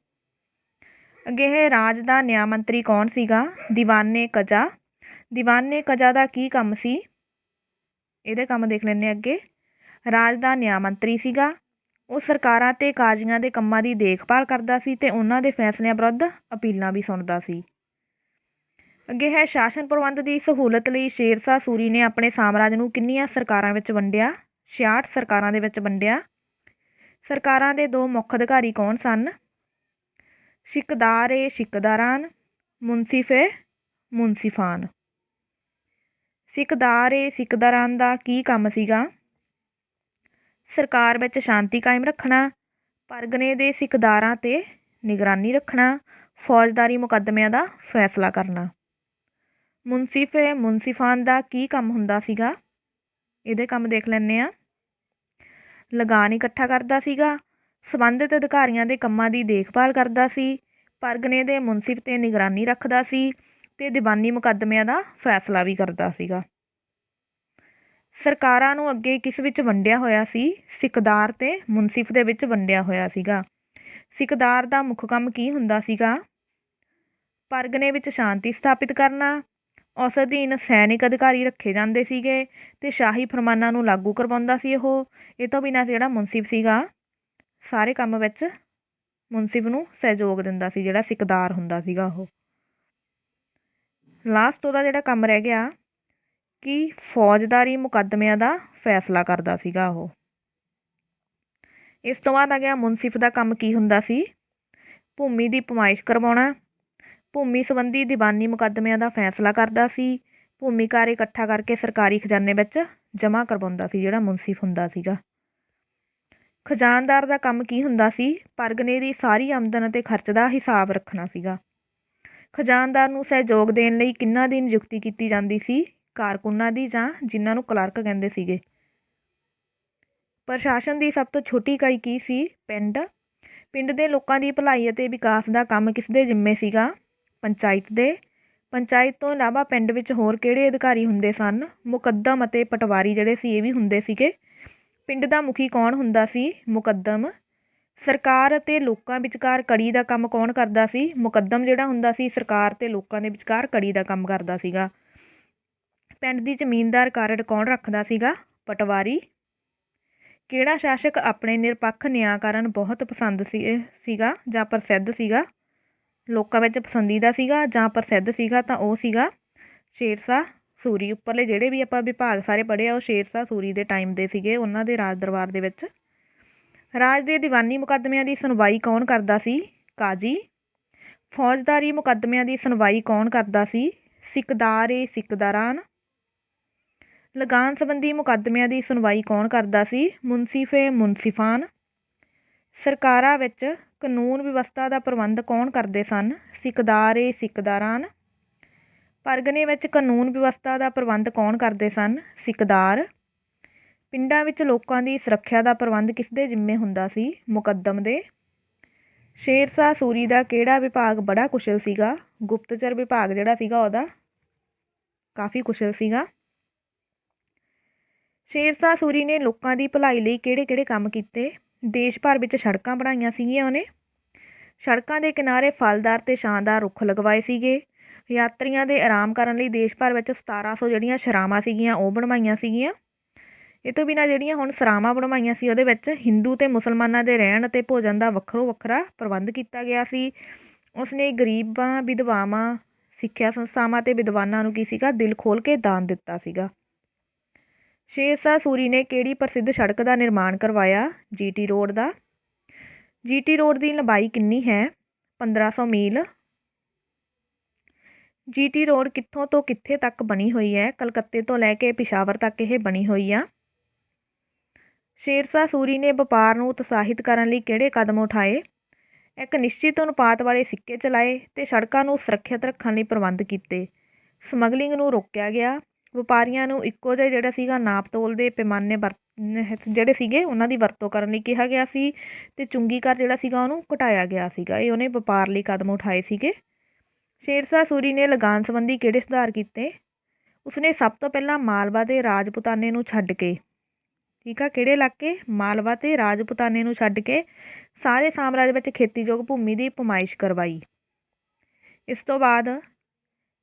ਅੱਗੇ ਇਹ ਰਾਜ ਦਾ ਨਿਆਂ ਮੰਤਰੀ ਕੌਣ ਸੀਗਾ? ਦੀਵਾਨੇ ਕਜਾ। ਦੀਵਾਨੇ ਕਜਾ ਦਾ ਕੀ ਕੰਮ ਸੀ? ਇਹਦੇ ਕੰਮ ਦੇਖ ਲੈਂਦੇ ਹਾਂ ਅੱਗੇ। ਰਾਜ ਦਾ ਨਿਆਂ ਮੰਤਰੀ ਸੀਗਾ, ਉਹ ਸਰਕਾਰਾਂ ਤੇ ਕਾਜ਼ੀਆਂ ਦੇ ਕੰਮਾਂ ਦੀ ਦੇਖਭਾਲ ਕਰਦਾ ਸੀ ਤੇ ਉਹਨਾਂ ਦੇ ਫੈਸਲਿਆਂ ਵਿਰੁੱਧ ਅਪੀਲਾਂ ਵੀ ਸੁਣਦਾ ਸੀ। ਅੱਗੇ ਹੈ ਸ਼ਾਸਨ ਪ੍ਰਬੰਧ ਦੀ ਸਹੂਲਤ ਲਈ ਸ਼ੇਰਸ਼ਾਹ ਸੂਰੀ ਨੇ ਆਪਣੇ ਸਾਮਰਾਜ ਨੂੰ ਕਿੰਨੀਆਂ ਸਰਕਾਰਾਂ ਵਿੱਚ ਵੰਡਿਆ? 66 ਸਰਕਾਰਾਂ ਦੇ ਵਿੱਚ ਵੰਡਿਆ। ਸਰਕਾਰਾਂ ਦੇ ਦੋ ਮੁੱਖ ਅਧਿਕਾਰੀ ਕੌਣ ਸਨ? ਸਿਕਦਾਰ ਏ ਸਿਕਦਾਰਾਨ, ਮੁਨਸਿਫ ਏ ਮੁਨਸਿਫਾਨ। ਸਿਕਦਾਰ ਏ ਸਿਕਦਾਰਾਨ ਦਾ ਕੀ ਕੰਮ ਸੀਗਾ? ਸਰਕਾਰ ਵਿੱਚ ਸ਼ਾਂਤੀ ਕਾਇਮ ਰੱਖਣਾ, ਪਰਗਨੇ ਦੇ ਸਿਕਦਾਰਾਂ 'ਤੇ ਨਿਗਰਾਨੀ ਰੱਖਣਾ, ਫੌਜਦਾਰੀ ਮੁਕੱਦਮਿਆਂ ਦਾ ਫੈਸਲਾ ਕਰਨਾ। ਮੁਨਸਿਫ ਏ ਮੁਨਸਿਫਾਨ ਦਾ ਕੀ ਕੰਮ ਹੁੰਦਾ ਸੀਗਾ? ਇਹਦੇ ਕੰਮ ਦੇਖ ਲੈਂਦੇ ਹਾਂ। ਲਗਾਨ ਇਕੱਠਾ ਕਰਦਾ ਸੀਗਾ, ਸੰਬੰਧਿਤ ਅਧਿਕਾਰੀਆਂ ਦੇ ਕੰਮਾਂ ਦੀ ਦੇਖਭਾਲ ਕਰਦਾ ਸੀ, ਪਰਗਨੇ ਦੇ ਮੁਨਸਿਫ 'ਤੇ ਨਿਗਰਾਨੀ ਰੱਖਦਾ ਸੀ, ਤੇ ਦੀਵਾਨੀ ਮੁਕੱਦਮਿਆਂ ਦਾ ਫੈਸਲਾ ਵੀ ਕਰਦਾ ਸੀਗਾ। ਸਰਕਾਰਾਂ ਨੂੰ ਅੱਗੇ ਕਿਸ ਵਿੱਚ ਵੰਡਿਆ ਹੋਇਆ ਸੀ? ਸਿਕਦਾਰ ਤੇ ਮੁਨਸਿਫ ਦੇ ਵਿੱਚ ਵੰਡਿਆ ਹੋਇਆ ਸੀਗਾ। ਸਿਕਦਾਰ ਦਾ ਮੁੱਖ ਕੰਮ ਕੀ ਹੁੰਦਾ ਸੀਗਾ? ਪਰਗਨੇ ਵਿੱਚ ਸ਼ਾਂਤੀ ਸਥਾਪਿਤ ਕਰਨਾ, ਉਸ ਅਧੀਨ ਸੈਨਿਕ ਅਧਿਕਾਰੀ ਰੱਖੇ ਜਾਂਦੇ ਸੀਗੇ, ਤੇ ਸ਼ਾਹੀ ਫਰਮਾਨਾਂ ਨੂੰ ਲਾਗੂ ਕਰਵਾਉਂਦਾ ਸੀ ਉਹ। ਇਹ ਤੋਂ ਬਿਨਾਂ ਜਿਹੜਾ ਮੁਨਸਿਫ ਸੀਗਾ ਸਾਰੇ ਕੰਮ ਵਿੱਚ ਮੁਨਸਿਫ ਨੂੰ ਸਹਿਯੋਗ ਦਿੰਦਾ ਸੀ, ਜਿਹੜਾ ਸਿਕਦਾਰ ਹੁੰਦਾ ਸੀਗਾ ਉਹ। ਲਾਸਟ ਉਹਦਾ ਜਿਹੜਾ ਕੰਮ ਰਹਿ ਗਿਆ ਕਿ ਫੌਜਦਾਰੀ ਮੁਕੱਦਮਿਆਂ ਦਾ ਫੈਸਲਾ ਕਰਦਾ ਸੀਗਾ ਉਹ। ਇਸ ਤੋਂ ਬਾਅਦ ਆ ਗਿਆ ਮੁਨਸਿਫ ਦਾ ਕੰਮ ਕੀ ਹੁੰਦਾ ਸੀ? ਭੂਮੀ ਦੀ ਪਮਾਇਸ਼ ਕਰਵਾਉਣਾ, ਭੂਮੀ ਸੰਬੰਧੀ ਦੀਵਾਨੀ ਮੁਕੱਦਮਿਆਂ ਦਾ ਫੈਸਲਾ ਕਰਦਾ ਸੀ, ਭੂਮੀ ਕਰ ਇਕੱਠਾ ਕਰਕੇ ਸਰਕਾਰੀ ਖਜ਼ਾਨੇ ਵਿੱਚ ਜਮ੍ਹਾਂ ਕਰਵਾਉਂਦਾ ਸੀ ਜਿਹੜਾ ਮੁਨਸਿਫ ਹੁੰਦਾ ਸੀਗਾ। ਖਜ਼ਾਨਦਾਰ ਦਾ ਕੰਮ ਕੀ ਹੁੰਦਾ ਸੀ? ਪਰਗਨੇ ਦੀ ਸਾਰੀ ਆਮਦਨ ਅਤੇ ਖਰਚ ਦਾ ਹਿਸਾਬ ਰੱਖਣਾ ਸੀਗਾ। ਖਜ਼ਾਨਦਾਰ ਨੂੰ ਸਹਿਯੋਗ ਦੇਣ ਲਈ ਕਿਹਨਾਂ ਦੀ ਨਿਯੁਕਤੀ ਕੀਤੀ ਜਾਂਦੀ ਸੀ? ਕਾਰਕੁਨਾਂ ਦੀ, ਜਾਂ ਜਿਨ੍ਹਾਂ ਨੂੰ ਕਲਰਕ ਕਹਿੰਦੇ ਸੀਗੇ। ਪ੍ਰਸ਼ਾਸਨ ਦੀ ਸਭ ਤੋਂ ਛੋਟੀ ਇਕਾਈ ਕੀ ਸੀ? ਪਿੰਡ। ਪਿੰਡ ਦੇ ਲੋਕਾਂ ਦੀ ਭਲਾਈ ਅਤੇ ਵਿਕਾਸ ਦਾ ਕੰਮ ਕਿਸ ਦੇ ਜ਼ਿੰਮੇ ਸੀਗਾ? ਪੰਚਾਇਤ ਦੇ। ਪੰਚਾਇਤ ਤੋਂ ਇਲਾਵਾ ਪਿੰਡ ਵਿੱਚ ਹੋਰ ਕਿਹੜੇ ਅਧਿਕਾਰੀ ਹੁੰਦੇ ਸਨ? ਮੁਕੱਦਮ ਅਤੇ ਪਟਵਾਰੀ ਜਿਹੜੇ ਸੀ ਇਹ ਵੀ ਹੁੰਦੇ ਸੀਗੇ। ਪਿੰਡ ਦਾ ਮੁਖੀ ਕੌਣ ਹੁੰਦਾ ਸੀ? ਮੁਕੱਦਮ। ਸਰਕਾਰ ਅਤੇ ਲੋਕਾਂ ਵਿਚਕਾਰ ਕੜੀ ਦਾ ਕੰਮ ਕੌਣ ਕਰਦਾ ਸੀ? ਮੁਕੱਦਮ ਜਿਹੜਾ ਹੁੰਦਾ ਸੀ ਸਰਕਾਰ ਤੇ ਲੋਕਾਂ ਦੇ ਵਿਚਕਾਰ ਕੜੀ ਦਾ ਕੰਮ ਕਰਦਾ ਸੀਗਾ। ਪਿੰਡ ਦੀ ਜ਼ਮੀਨਦਾਰ ਕਾਰਡ ਕੌਣ ਰੱਖਦਾ ਸੀਗਾ? ਪਟਵਾਰੀ। ਕਿਹੜਾ ਸ਼ਾਸਕ ਆਪਣੇ ਨਿਰਪੱਖ ਨਿਆਂ ਕਾਰਨ ਬਹੁਤ ਪਸੰਦ ਸੀਗਾ ਜਾਂ ਪ੍ਰਸਿੱਧ ਸੀਗਾ? ਲੋਕਾਂ ਵਿੱਚ ਪਸੰਦੀਦਾ ਸੀਗਾ ਜਾਂ ਪ੍ਰਸਿੱਧ ਸੀਗਾ ਤਾਂ ਉਹ ਸੀਗਾ ਸ਼ੇਰਸ਼ਾਹ ਸੂਰੀ। ਉੱਪਰਲੇ ਜਿਹੜੇ ਵੀ ਆਪਾਂ ਵਿਭਾਗ ਸਾਰੇ ਪੜ੍ਹੇ ਆ ਉਹ ਸ਼ੇਰਸ਼ਾਹ ਸੂਰੀ ਦੇ ਟਾਈਮ ਦੇ ਸੀਗੇ, ਉਹਨਾਂ ਦੇ ਰਾਜ ਦਰਬਾਰ ਦੇ ਵਿੱਚ। ਰਾਜ ਦੇ ਦੀਵਾਨੀ ਮੁਕੱਦਮਿਆਂ ਦੀ ਸੁਣਵਾਈ ਕੌਣ ਕਰਦਾ ਸੀ? ਕਾਜ਼ੀ। ਫੌਜਦਾਰੀ ਮੁਕੱਦਮਿਆਂ ਦੀ ਸੁਣਵਾਈ ਕੌਣ ਕਰਦਾ ਸੀ? ਸਿਕਦਾਰ ਏ ਸਿਕਦਾਰਾਨ। ਲਗਾਨ ਸੰਬੰਧੀ ਮੁਕੱਦਮਿਆਂ ਦੀ ਸੁਣਵਾਈ ਕੌਣ ਕਰਦਾ ਸੀ? ਮੁਨਸਿਫੇ ਮੁਨਸਿਫਾਨ। ਸਰਕਾਰਾਂ ਵਿੱਚ ਕਾਨੂੰਨ ਵਿਵਸਥਾ ਦਾ ਪ੍ਰਬੰਧ ਕੌਣ ਕਰਦੇ ਸਨ? ਸਿੱਕਦਾਰ ਸਿੱਕਦਾਰਾਨ। ਪਰਗਨੇ ਵਿੱਚ ਕਾਨੂੰਨ ਵਿਵਸਥਾ ਦਾ ਪ੍ਰਬੰਧ ਕੌਣ ਕਰਦੇ ਸਨ? ਸਿੱਕਦਾਰ। ਪਿੰਡਾਂ ਵਿੱਚ ਲੋਕਾਂ ਦੀ ਸੁਰੱਖਿਆ ਦਾ ਪ੍ਰਬੰਧ ਕਿਸ ਦੇ ਜ਼ਿੰਮੇ ਹੁੰਦਾ ਸੀ? ਮੁਕੱਦਮ ਦੇ। ਸ਼ੇਰਸ਼ਾਹ ਸੂਰੀ ਦਾ ਕਿਹੜਾ ਵਿਭਾਗ ਬੜਾ ਕੁਸ਼ਲ ਸੀਗਾ? ਗੁਪਤਚਰ ਵਿਭਾਗ ਜਿਹੜਾ ਸੀਗਾ ਉਹਦਾ ਕਾਫੀ ਕੁਸ਼ਲ ਸੀਗਾ। ਸ਼ੇਰਸ਼ਾਹ ਸੂਰੀ ਨੇ ਲੋਕਾਂ ਦੀ ਭਲਾਈ ਲਈ ਕਿਹੜੇ ਕਿਹੜੇ ਕੰਮ ਕੀਤੇ? ਦੇਸ਼ ਭਰ ਵਿੱਚ ਸੜਕਾਂ ਬਣਾਈਆਂ ਸੀਗੀਆਂ ਉਹਨੇ। ਸੜਕਾਂ ਦੇ ਕਿਨਾਰੇ ਫਲਦਾਰ ਅਤੇ ਛਾਂਦਾਰ ਰੁੱਖ ਲਗਵਾਏ ਸੀਗੇ। ਯਾਤਰੀਆਂ ਦੇ ਆਰਾਮ ਕਰਨ ਲਈ ਦੇਸ਼ ਭਰ ਵਿੱਚ 1700 ਜਿਹੜੀਆਂ ਸਰਾਵਾਂ ਸੀਗੀਆਂ ਉਹ ਬਣਵਾਈਆਂ ਸੀਗੀਆਂ। ਇਹ ਤੋਂ ਬਿਨਾਂ ਜਿਹੜੀਆਂ ਹੁਣ ਸਰਾਵਾਂ ਬਣਵਾਈਆਂ ਸੀ ਉਹਦੇ ਵਿੱਚ ਹਿੰਦੂ ਅਤੇ ਮੁਸਲਮਾਨਾਂ ਦੇ ਰਹਿਣ ਅਤੇ ਭੋਜਨ ਦਾ ਵੱਖਰੋ ਵੱਖਰਾ ਪ੍ਰਬੰਧ ਕੀਤਾ ਗਿਆ ਸੀ। ਉਸਨੇ ਗਰੀਬਾਂ, ਵਿਧਵਾਵਾਂ, ਸਿੱਖਿਆ ਸੰਸਥਾਵਾਂ ਅਤੇ ਵਿਦਵਾਨਾਂ ਨੂੰ ਕੀ ਸੀਗਾ ਦਿਲ ਖੋਲ੍ਹ ਕੇ ਦਾਨ ਦਿੱਤਾ ਸੀਗਾ। ਸ਼ੇਰਸ਼ਾਹ ਸੂਰੀ ਨੇ ਕਿਹੜੀ ਪ੍ਰਸਿੱਧ ਸੜਕ ਦਾ ਨਿਰਮਾਣ ਕਰਵਾਇਆ? GT ਰੋਡ ਦਾ। GT ਰੋਡ ਦੀ ਲੰਬਾਈ ਕਿੰਨੀ ਹੈ? 1500 ਮੀਲ। GT ਰੋਡ ਕਿੱਥੋਂ ਤੋਂ ਕਿੱਥੇ ਤੱਕ ਬਣੀ ਹੋਈ ਹੈ? ਕਲਕੱਤੇ ਤੋਂ ਲੈ ਕੇ ਪਿਸ਼ਾਵਰ ਤੱਕ ਇਹ ਬਣੀ ਹੋਈ ਆ। ਸ਼ੇਰਸ਼ਾਹ ਸੂਰੀ ਨੇ ਵਪਾਰ ਨੂੰ ਉਤਸ਼ਾਹਿਤ ਕਰਨ ਲਈ ਕਿਹੜੇ ਕਦਮ ਉਠਾਏ? ਇੱਕ ਨਿਸ਼ਚਿਤ ਅਨੁਪਾਤ ਵਾਲੇ ਸਿੱਕੇ ਚਲਾਏ ਅਤੇ ਸੜਕਾਂ ਨੂੰ ਸੁਰੱਖਿਅਤ ਰੱਖਣ ਲਈ ਪ੍ਰਬੰਧ ਕੀਤੇ। ਸਮਗਲਿੰਗ ਨੂੰ ਰੋਕਿਆ ਗਿਆ। ਵਪਾਰੀਆਂ ਨੂੰ ਇੱਕੋ ਜਿਹਾ ਜਿਹੜਾ ਸੀਗਾ ਨਾਪ ਤੋਲ ਦੇ ਪੈਮਾਨੇ ਜਿਹੜੇ ਸੀਗੇ ਉਹਨਾਂ ਦੀ ਵਰਤੋਂ ਕਰਨ ਲਈ ਕਿਹਾ ਗਿਆ ਸੀ ਅਤੇ ਚੁੰਗੀ ਕਰ ਜਿਹੜਾ ਸੀਗਾ ਉਹਨੂੰ ਘਟਾਇਆ ਗਿਆ ਸੀਗਾ। ਇਹ ਉਹਨੇ ਵਪਾਰ ਲਈ ਕਦਮ ਉਠਾਏ ਸੀਗੇ। ਸ਼ੇਰਸ਼ਾਹ ਸੂਰੀ ਨੇ ਲਗਾਨ ਸੰਬੰਧੀ ਕਿਹੜੇ ਸੁਧਾਰ ਕੀਤੇ? ਉਸਨੇ ਸਭ ਤੋਂ ਪਹਿਲਾਂ ਮਾਲਵਾ ਦੇ ਰਾਜਪੂਤਾਨੇ ਨੂੰ ਛੱਡ ਕੇ, ਠੀਕ ਆ, ਕਿਹੜੇ ਇਲਾਕੇ? ਮਾਲਵਾ ਅਤੇ ਰਾਜਪੂਤਾਨੇ ਨੂੰ ਛੱਡ ਕੇ ਸਾਰੇ ਸਾਮਰਾਜ ਵਿੱਚ ਖੇਤੀਯੋਗ ਭੂਮੀ ਦੀ ਪਮਾਇਸ਼ ਕਰਵਾਈ। ਇਸ ਤੋਂ ਬਾਅਦ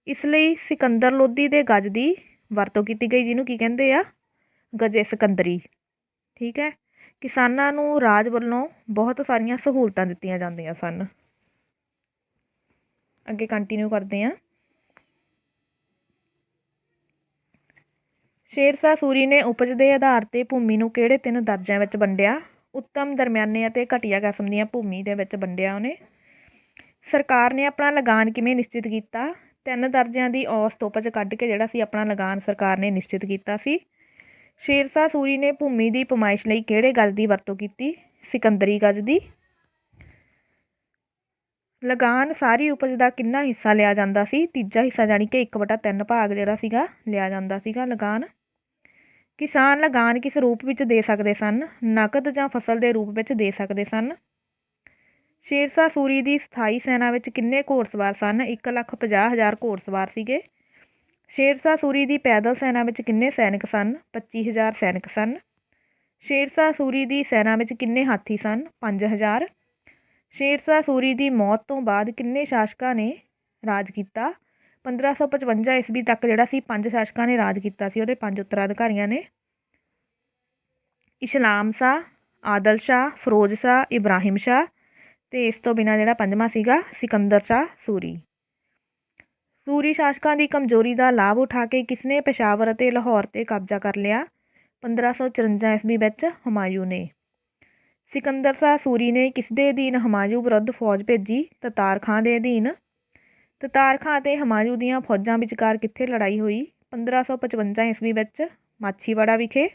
ਇਸ ਲਈ ਸਿਕੰਦਰ ਲੋਧੀ ਦੇ ਗੱਜ ਦੀ ਵਰਤੋਂ ਕੀਤੀ ਗਈ, ਜਿਹਨੂੰ ਕੀ ਕਹਿੰਦੇ ਆ? ਗਜੇ ਸਿਕੰਦਰੀ। ਠੀਕ ਹੈ। ਕਿਸਾਨਾਂ ਨੂੰ ਰਾਜ ਵੱਲੋਂ ਬਹੁਤ ਸਾਰੀਆਂ ਸਹੂਲਤਾਂ ਦਿੱਤੀਆਂ ਜਾਂਦੀਆਂ ਸਨ। ਅੱਗੇ ਕੰਟੀਨਿਊ ਕਰਦੇ ਹਾਂ। ਸ਼ੇਰਸ਼ਾਹ ਸੂਰੀ ਨੇ ਉਪਜ ਦੇ ਆਧਾਰ 'ਤੇ ਭੂਮੀ ਨੂੰ ਕਿਹੜੇ 3 ਦਰਜਿਆਂ ਵਿੱਚ ਵੰਡਿਆ? ਉੱਤਮ, ਦਰਮਿਆਨੇ ਅਤੇ ਘਟੀਆ ਕਿਸਮ ਦੀਆਂ ਭੂਮੀ ਦੇ ਵਿੱਚ ਵੰਡਿਆ ਉਹਨੇ। ਸਰਕਾਰ ਨੇ ਆਪਣਾ ਲਗਾਨ ਕਿਵੇਂ ਨਿਸ਼ਚਿਤ ਕੀਤਾ? 3 ਦਰਜਿਆਂ ਦੀ ਔਸਤ ਉਪਜ ਕੱਢ ਕੇ ਜਿਹੜਾ ਸੀ ਆਪਣਾ ਲਗਾਨ ਸਰਕਾਰ ਨੇ ਨਿਸ਼ਚਿਤ ਕੀਤਾ ਸੀ। ਸ਼ੇਰਸ਼ਾਹ ਸੂਰੀ ਨੇ ਭੂਮੀ ਦੀ ਪਮਾਇਸ਼ ਲਈ ਕਿਹੜੇ ਗੱਜ ਦੀ ਵਰਤੋਂ ਕੀਤੀ? ਸਿਕੰਦਰੀ ਗੱਜ ਦੀ। ਲਗਾਨ ਸਾਰੀ ਉਪਜ ਦਾ ਕਿੰਨਾ ਹਿੱਸਾ ਲਿਆ ਜਾਂਦਾ ਸੀ? ਤੀਜਾ ਹਿੱਸਾ, ਜਾਣੀ ਕਿ 1/3 ਭਾਗ ਜਿਹੜਾ ਸੀਗਾ ਲਿਆ ਜਾਂਦਾ ਸੀਗਾ ਲਗਾਨ। ਕਿਸਾਨ ਲਗਾਨ ਕਿਸ ਰੂਪ ਵਿੱਚ ਦੇ ਸਕਦੇ ਸਨ? ਨਕਦ ਜਾਂ ਫਸਲ ਦੇ ਰੂਪ ਵਿੱਚ ਦੇ ਸਕਦੇ ਸਨ। ਸ਼ੇਰਸ਼ਾਹ ਸੂਰੀ ਦੀ ਸਥਾਈ ਸੈਨਾ ਵਿੱਚ ਕਿੰਨੇ ਘੋੜਸਵਾਰ ਸਨ? 1,50,000 ਘੋੜਸਵਾਰ ਸੀਗੇ। ਸ਼ੇਰਸ਼ਾਹ ਸੂਰੀ ਦੀ ਪੈਦਲ ਸੈਨਾ ਵਿੱਚ ਕਿੰਨੇ ਸੈਨਿਕ ਸਨ? 25,000 ਸੈਨਿਕ ਸਨ। ਸ਼ੇਰਸ਼ਾਹ ਸੂਰੀ ਦੀ ਸੈਨਾ ਵਿੱਚ ਕਿੰਨੇ ਹਾਥੀ ਸਨ? 5,000। ਸ਼ੇਰਸ਼ਾਹ ਸੂਰੀ ਦੀ ਮੌਤ ਤੋਂ ਬਾਅਦ ਕਿੰਨੇ ਸ਼ਾਸਕਾਂ ਨੇ ਰਾਜ ਕੀਤਾ? 1555 ਈਸਵੀ ਤੱਕ ਜਿਹੜਾ ਸੀ 5 ਸ਼ਾਸਕਾਂ ਨੇ ਰਾਜ ਕੀਤਾ ਸੀ, ਉਹਦੇ 5 ਉੱਤਰਾਧਿਕਾਰੀਆਂ ਨੇ। ਇਸਲਾਮ ਸ਼ਾਹ, ਆਦਲ ਸ਼ਾਹ, ਫਿਰੋਜ਼ ਸ਼ਾਹ, ਇਬਰਾਹਿਮ ਸ਼ਾਹ ਅਤੇ ਇਸ ਤੋਂ ਬਿਨਾਂ ਜਿਹੜਾ 5ਵਾਂ ਸੀਗਾ ਸਿਕੰਦਰ ਸ਼ਾਹ ਸੂਰੀ। ਸੂਰੀ ਸ਼ਾਸਕਾਂ ਦੀ ਕਮਜ਼ੋਰੀ ਦਾ ਲਾਭ ਉਠਾ ਕੇ ਕਿਸਨੇ ਪੇਸ਼ਾਵਰ ਅਤੇ ਲਾਹੌਰ 'ਤੇ ਕਬਜ਼ਾ ਕਰ ਲਿਆ? 1554 ਈਸਵੀ ਵਿੱਚ ਹੁਮਾਯੂੰ ਨੇ। ਸਿਕੰਦਰ ਸ਼ਾਹ ਸੂਰੀ ਨੇ ਕਿਸ ਦੇ ਅਧੀਨ ਹੁਮਾਯੂੰ ਵਿਰੁੱਧ ਫੌਜ ਭੇਜੀ? ਤਤਾਰ ਖਾਂ ਦੇ ਅਧੀਨ। ਤਤਾਰ ਖਾਂ ਅਤੇ ਹੁਮਾਯੂੰ ਦੀਆਂ ਫੌਜਾਂ ਵਿਚਕਾਰ ਕਿੱਥੇ ਲੜਾਈ ਹੋਈ? 1555 ਈਸਵੀ ਵਿੱਚ ਮਾਛੀਵਾੜਾ ਵਿਖੇ।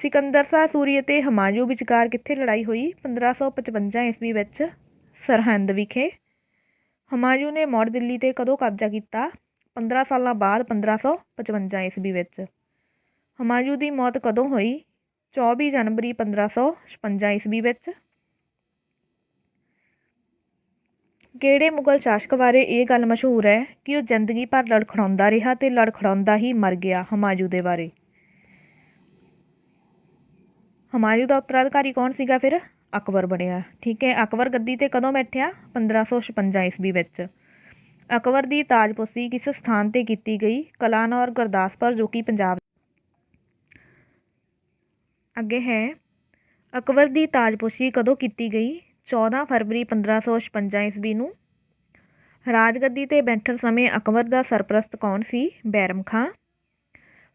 ਸਿਕੰਦਰ ਸ਼ਾਹ ਸੂਰੀ ਅਤੇ ਹੁਮਾਯੂੰ ਵਿਚਕਾਰ ਕਿੱਥੇ ਲੜਾਈ ਹੋਈ? 1555 ਈਸਵੀ ਵਿੱਚ ਸਰਹਿੰਦ ਵਿਖੇ। ਹੁਮਾਯੂੰ ਨੇ ਮੁੜ ਦਿੱਲੀ 'ਤੇ ਕਦੋਂ ਕਬਜ਼ਾ ਕੀਤਾ? 15 ਸਾਲਾਂ ਬਾਅਦ 1555 ਈਸਵੀ ਵਿੱਚ। ਹੁਮਾਯੂੰ ਦੀ ਮੌਤ ਕਦੋਂ ਹੋਈ? 24 ਜਨਵਰੀ 1556 ਈਸਵੀ ਵਿੱਚ। ਕਿਹੜੇ ਮੁਗਲ ਸ਼ਾਸਕ ਬਾਰੇ ਇਹ ਗੱਲ ਮਸ਼ਹੂਰ ਹੈ ਕਿ ਉਹ ਜ਼ਿੰਦਗੀ ਭਰ ਲੜਖੜਾਉਂਦਾ ਰਿਹਾ ਅਤੇ ਲੜਖੜਾਉਂਦਾ ਹੀ ਮਰ ਗਿਆ? ਹੁਮਾਯੂੰ ਦੇ ਬਾਰੇ। ਹੁਮਾਯੂੰ ਦਾ ਉੱਤਰਾਧਿਕਾਰੀ ਕੌਣ ਸੀਗਾ ਫਿਰ? ਅਕਬਰ ਬਣਿਆ। ਠੀਕ ਹੈ। ਅਕਬਰ ਗੱਦੀ 'ਤੇ ਕਦੋਂ ਬੈਠਿਆ? 1556 ਈਸਵੀ ਵਿੱਚ। ਅਕਬਰ ਦੀ ਤਾਜਪੋਸ਼ੀ ਕਿਸ ਸਥਾਨ 'ਤੇ ਕੀਤੀ ਗਈ? ਕਲਾਨੌਰ, ਗੁਰਦਾਸਪੁਰ, ਜੋ ਕਿ ਪੰਜਾਬ। ਅੱਗੇ ਹੈ, ਅਕਬਰ ਦੀ ਤਾਜਪੋਸ਼ੀ ਕਦੋਂ ਕੀਤੀ ਗਈ? 14 ਫਰਵਰੀ 1556 ਈਸਵੀ ਨੂੰ। ਰਾਜਗੱਦੀ 'ਤੇ ਬੈਠਣ ਸਮੇਂ ਅਕਬਰ ਦਾ ਸਰਪ੍ਰਸਤ ਕੌਣ ਸੀ? ਬੈਰਮ ਖਾਂ।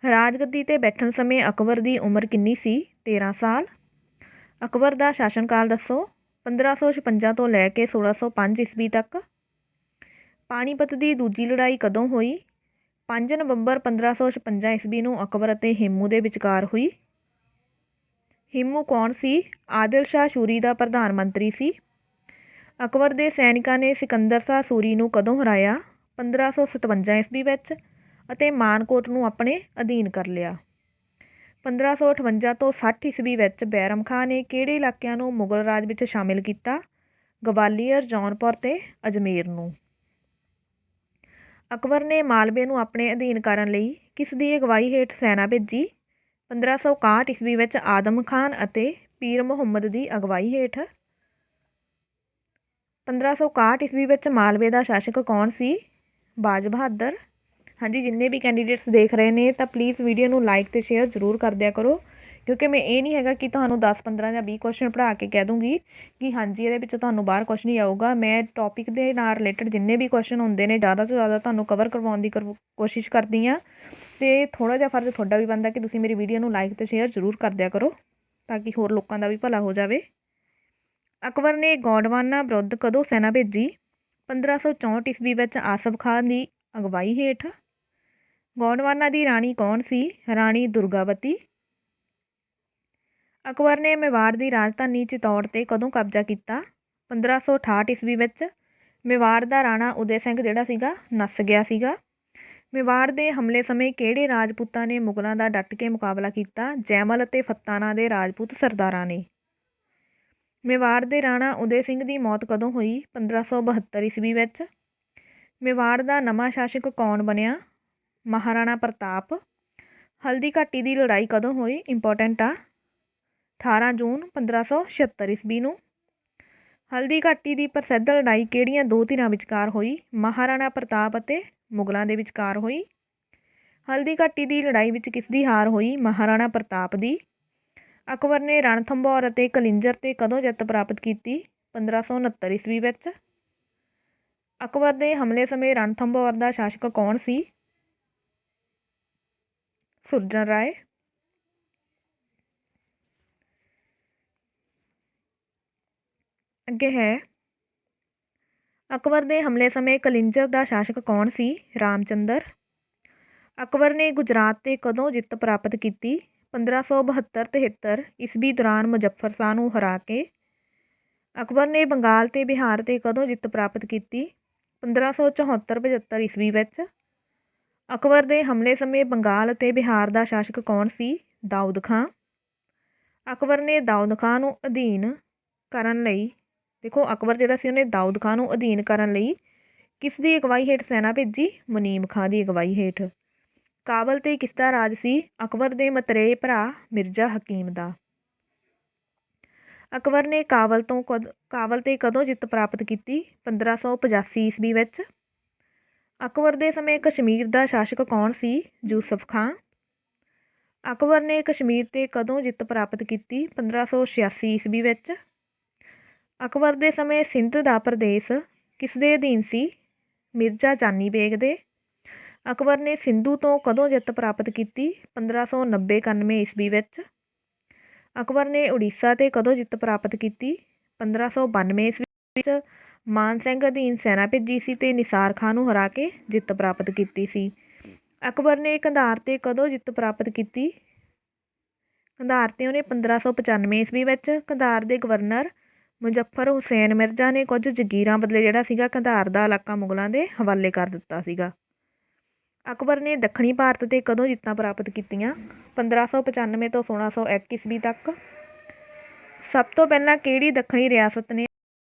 ਰਾਜਗੱਦੀ 'ਤੇ ਬੈਠਣ ਸਮੇਂ ਅਕਬਰ ਦੀ ਉਮਰ ਕਿੰਨੀ ਸੀ? 13 ਸਾਲ। ਅਕਬਰ ਦਾ ਸ਼ਾਸਨਕਾਲ ਦੱਸੋ। 1556 ਤੋਂ ਲੈ ਕੇ 1605 ਈਸਵੀ ਤੱਕ। ਪਾਣੀਪਤ ਦੀ ਦੂਜੀ ਲੜਾਈ ਕਦੋਂ ਹੋਈ? 5 ਨਵੰਬਰ 1556 ਈਸਵੀ ਨੂੰ ਅਕਬਰ ਅਤੇ ਹਿਮੂ ਦੇ ਵਿਚਕਾਰ ਹੋਈ। ਹਿਮੂ ਕੌਣ ਸੀ? ਆਦਿਲ ਸ਼ਾਹ ਸੂਰੀ ਦਾ ਪ੍ਰਧਾਨ ਮੰਤਰੀ ਸੀ। ਅਕਬਰ ਦੇ ਸੈਨਿਕਾਂ ਨੇ ਸਿਕੰਦਰ ਸ਼ਾਹ ਸੂਰੀ ਨੂੰ ਕਦੋਂ ਹਰਾਇਆ? 1557 ਈਸਵੀ ਵਿੱਚ ਅਤੇ ਮਾਨਕੋਟ ਨੂੰ ਆਪਣੇ ਅਧੀਨ ਕਰ ਲਿਆ। 1558 ਤੋਂ 60 ਈਸਵੀ ਵਿੱਚ ਬੈਰਮ ਖਾਂ ਨੇ ਕਿਹੜੇ ਇਲਾਕਿਆਂ ਨੂੰ ਮੁਗਲ ਰਾਜ ਵਿੱਚ ਸ਼ਾਮਿਲ ਕੀਤਾ? ਗਵਾਲੀਅਰ, ਜੌਨਪੁਰ ਤੇ ਅਜਮੇਰ ਨੂੰ। ਅਕਬਰ ਨੇ ਮਾਲਵੇ ਨੂੰ ਆਪਣੇ ਅਧੀਨ ਕਰਨ ਲਈ ਕਿਸ ਦੀ ਅਗਵਾਈ ਹੇਠ ਸੈਨਾ ਭੇਜੀ? 1561 ਈਸਵੀ ਵਿੱਚ ਆਦਮ ਖਾਨ ਅਤੇ ਪੀਰ ਮੁਹੰਮਦ ਦੀ ਅਗਵਾਈ ਹੇਠ। 1561 ਈਸਵੀ ਵਿੱਚ ਮਾਲਵੇ ਦਾ ਸ਼ਾਸਕ ਕੌਣ ਸੀ? ਬਾਜ ਬਹਾਦਰ। ਹਾਂਜੀ, ਜਿੰਨੇ ਵੀ ਕੈਂਡੀਡੇਟਸ ਦੇਖ ਰਹੇ ਨੇ ਤਾਂ ਪਲੀਜ਼ ਵੀਡੀਓ ਨੂੰ ਲਾਈਕ ਅਤੇ ਸ਼ੇਅਰ ਜ਼ਰੂਰ ਕਰ ਦਿਆ ਕਰੋ, ਕਿਉਂਕਿ ਮੈਂ ਇਹ ਨਹੀਂ ਹੈਗਾ ਕਿ ਤੁਹਾਨੂੰ 10, 15 ਜਾਂ 20 ਕੁਐਸਚਨ ਪੜ੍ਹਾ ਕੇ ਕਹਿ ਦੂੰਗੀ ਕਿ ਹਾਂਜੀ ਇਹਦੇ ਵਿੱਚ ਤੁਹਾਨੂੰ ਬਾਹਰ ਕੁਛ ਨਹੀਂ ਆਊਗਾ। ਮੈਂ ਟੌਪਿਕ ਦੇ ਨਾਲ ਰਿਲੇਟਡ ਜਿੰਨੇ ਵੀ ਕੁਐਸਚਨ ਹੁੰਦੇ ਨੇ ਜ਼ਿਆਦਾ ਤੋਂ ਜ਼ਿਆਦਾ ਤੁਹਾਨੂੰ ਕਵਰ ਕਰਵਾਉਣ ਦੀ ਕੋਸ਼ਿਸ਼ ਕਰਦੀ ਹਾਂ, ਅਤੇ ਥੋੜ੍ਹਾ ਜਿਹਾ ਫਰਜ਼ ਤੁਹਾਡਾ ਵੀ ਬਣਦਾ ਕਿ ਤੁਸੀਂ ਮੇਰੀ ਵੀਡੀਓ ਨੂੰ ਲਾਈਕ ਅਤੇ ਸ਼ੇਅਰ ਜ਼ਰੂਰ ਕਰ ਦਿਆ ਕਰੋ ਤਾਂ ਕਿ ਹੋਰ ਲੋਕਾਂ ਦਾ ਵੀ ਭਲਾ ਹੋ ਜਾਵੇ। ਅਕਬਰ ਨੇ ਗੌਂਡਵਾਨਾ ਵਿਰੁੱਧ ਕਦੋਂ ਸੈਨਾ ਭੇਜੀ? 1564 ਈਸਵੀ ਵਿੱਚ ਆਸਫ ਖਾਨ ਦੀ ਅਗਵਾਈ ਹੇਠ। ਗੌਂਡਵਾਨਾ ਦੀ ਰਾਣੀ ਕੌਣ ਸੀ? ਰਾਣੀ ਦੁਰਗਾਵਤੀ। ਅਕਬਰ ਨੇ ਮੇਵਾੜ ਦੀ ਰਾਜਧਾਨੀ ਚਿਤੌੜ 'ਤੇ ਕਦੋਂ ਕਬਜ਼ਾ ਕੀਤਾ? 1568 ਈਸਵੀ ਵਿੱਚ। ਮੇਵਾੜ ਦਾ ਰਾਣਾ ਉਦੈ ਸਿੰਘ ਜਿਹੜਾ ਸੀਗਾ ਨੱਸ ਗਿਆ ਸੀਗਾ। ਮੇਵਾੜ ਦੇ ਹਮਲੇ ਸਮੇਂ ਕਿਹੜੇ ਰਾਜਪੂਤਾਂ ਨੇ ਮੁਗਲਾਂ ਦਾ ਡਟ ਕੇ ਮੁਕਾਬਲਾ ਕੀਤਾ? ਜੈਮਲ ਅਤੇ ਫੱਤਾ ਨਾਂ ਦੇ ਰਾਜਪੂਤ ਸਰਦਾਰਾਂ ਨੇ। ਮੇਵਾੜ ਦੇ ਰਾਣਾ ਉਦੈ ਸਿੰਘ ਦੀ ਮੌਤ ਕਦੋਂ ਹੋਈ? 1572 ਈਸਵੀ ਵਿੱਚ। ਮੇਵਾੜ ਦਾ ਨਵਾਂ ਸ਼ਾਸਕ ਕੌਣ ਬਣਿਆ? ਮਹਾਰਾਣਾ ਪ੍ਰਤਾਪ। ਹਲਦੀ ਘਾਟੀ ਦੀ ਲੜਾਈ ਕਦੋਂ ਹੋਈ? ਇੰਪੋਰਟੈਂਟ ਆ, 18 ਜੂਨ 1576 ਈਸਵੀ ਨੂੰ। ਹਲਦੀ ਘਾਟੀ ਦੀ ਪ੍ਰਸਿੱਧ ਲੜਾਈ ਕਿਹੜੀਆਂ ਦੋ ਧਿਰਾਂ ਵਿਚਕਾਰ ਹੋਈ? ਮਹਾਰਾਣਾ ਪ੍ਰਤਾਪ ਅਤੇ ਮੁਗਲਾਂ ਦੇ ਵਿਚਕਾਰ ਹੋਈ। ਹਲਦੀ ਘਾਟੀ ਦੀ ਲੜਾਈ ਵਿੱਚ ਕਿਸ ਦੀ ਹਾਰ ਹੋਈ? ਮਹਾਰਾਣਾ ਪ੍ਰਤਾਪ ਦੀ। ਅਕਬਰ ਨੇ ਰਣਥੰਭੌਰ ਅਤੇ ਕਲਿੰਜਰ 'ਤੇ ਕਦੋਂ ਜਿੱਤ ਪ੍ਰਾਪਤ ਕੀਤੀ? 1569 ਈਸਵੀ ਵਿੱਚ। ਅਕਬਰ ਦੇ ਹਮਲੇ ਸਮੇਂ ਰਣਥੰਭੌਰ ਦਾ ਸ਼ਾਸਕ ਕੌਣ ਸੀ? ਸੁਰਜਨ ਰਾਏ। ਅੱਗੇ ਹੈ ਅਕਬਰ ਦੇ ਹਮਲੇ ਸਮੇਂ ਕਲਿੰਜਰ ਦਾ ਸ਼ਾਸਕ ਕੌਣ ਸੀ? ਰਾਮਚੰਦਰ। ਅਕਬਰ ਨੇ ਗੁਜਰਾਤ 'ਤੇ ਕਦੋਂ ਜਿੱਤ ਪ੍ਰਾਪਤ ਕੀਤੀ? 1572-73 ਈਸਵੀ ਦੌਰਾਨ ਮੁਜ਼ੱਫਰ ਸ਼ਾਹ ਨੂੰ ਹਰਾ ਕੇ। ਅਕਬਰ ਨੇ ਬੰਗਾਲ ਅਤੇ ਬਿਹਾਰ 'ਤੇ ਕਦੋਂ ਜਿੱਤ ਪ੍ਰਾਪਤ ਕੀਤੀ? 1574-75 ਈਸਵੀ ਵਿੱਚ। ਅਕਬਰ ਦੇ ਹਮਲੇ ਸਮੇਂ ਬੰਗਾਲ ਅਤੇ ਬਿਹਾਰ ਦਾ ਸ਼ਾਸਕ ਕੌਣ ਸੀ? ਦਾਊਦ ਖਾਂ। ਅਕਬਰ ਨੇ ਦਾਊਦ ਖਾਂ ਨੂੰ ਅਧੀਨ ਕਰਨ ਲਈ ਅਕਬਰ ਜਿਹੜਾ ਸੀ ਉਹਨੇ ਦਾਊਦ ਖਾਂ ਨੂੰ ਅਧੀਨ ਕਰਨ ਲਈ ਕਿਸ ਦੀ ਅਗਵਾਈ ਹੇਠ ਸੈਨਾ ਭੇਜੀ? ਮੁਨੀਮ ਖਾਂ ਦੀ ਅਗਵਾਈ ਹੇਠ। ਕਾਬਲ 'ਤੇ ਕਿਸ ਦਾ ਰਾਜ ਸੀ? ਅਕਬਰ ਦੇ ਮਤਰੇਏ ਭਰਾ ਮਿਰਜ਼ਾ ਹਕੀਮ ਦਾ। ਅਕਬਰ ਨੇ ਕਾਬਲ 'ਤੇ ਕਦੋਂ ਜਿੱਤ ਪ੍ਰਾਪਤ ਕੀਤੀ? 1585 ਈਸਵੀ ਵਿੱਚ। ਅਕਬਰ ਦੇ ਸਮੇਂ ਕਸ਼ਮੀਰ ਦਾ ਸ਼ਾਸਕ ਕੌਣ ਸੀ? ਯੂਸਫ ਖਾਂ। ਅਕਬਰ ਨੇ ਕਸ਼ਮੀਰ 'ਤੇ ਕਦੋਂ ਜਿੱਤ ਪ੍ਰਾਪਤ ਕੀਤੀ? 1586 ਈਸਵੀ ਵਿੱਚ। ਅਕਬਰ ਦੇ ਸਮੇਂ ਸਿੰਧ ਦਾ ਪ੍ਰਦੇਸ਼ ਕਿਸ ਦੇ ਅਧੀਨ ਸੀ? ਮਿਰਜ਼ਾ ਜਾਨੀ ਬੇਗ ਦੇ। ਅਕਬਰ ਨੇ ਸਿੰਧੂ ਤੋਂ ਕਦੋਂ ਜਿੱਤ ਪ੍ਰਾਪਤ ਕੀਤੀ? 1590-91 ਈਸਵੀ ਵਿੱਚ। ਅਕਬਰ ਨੇ ਉੜੀਸਾ 'ਤੇ ਕਦੋਂ ਜਿੱਤ ਪ੍ਰਾਪਤ ਕੀਤੀ? 1592 ਈਸਵੀ ਵਿੱਚ। ਮਾਨ ਸਿੰਘ ਅਧੀਨ ਸੈਨਾ ਭੇਜੀ ਸੀ ਅਤੇ ਨਿਸਾਰ ਖਾਂ ਨੂੰ ਹਰਾ ਕੇ ਜਿੱਤ ਪ੍ਰਾਪਤ ਕੀਤੀ ਸੀ। ਅਕਬਰ ਨੇ ਕੰਧਾਰ 'ਤੇ ਕਦੋਂ ਜਿੱਤ ਪ੍ਰਾਪਤ ਕੀਤੀ? ਕੰਧਾਰ 'ਤੇ ਉਹਨੇ 1595 ਈਸਵੀ ਵਿੱਚ। ਕੰਧਾਰ ਦੇ ਗਵਰਨਰ ਮੁਜ਼ੱਫਰ ਹੁਸੈਨ ਮਿਰਜ਼ਾ ਨੇ ਕੁਝ ਜਗੀਰਾਂ ਬਦਲੇ ਜਿਹੜਾ ਸੀਗਾ ਕੰਧਾਰ ਦਾ ਇਲਾਕਾ ਮੁਗਲਾਂ ਦੇ ਹਵਾਲੇ ਕਰ ਦਿੱਤਾ ਸੀਗਾ। ਅਕਬਰ ਨੇ ਦੱਖਣੀ ਭਾਰਤ 'ਤੇ ਕਦੋਂ ਜਿੱਤਾਂ ਪ੍ਰਾਪਤ ਕੀਤੀਆਂ? 1595 ਤੋਂ 1601 ਈਸਵੀ ਤੱਕ। ਸਭ ਤੋਂ ਪਹਿਲਾਂ ਕਿਹੜੀ ਦੱਖਣੀ ਰਿਆਸਤ ਨੇ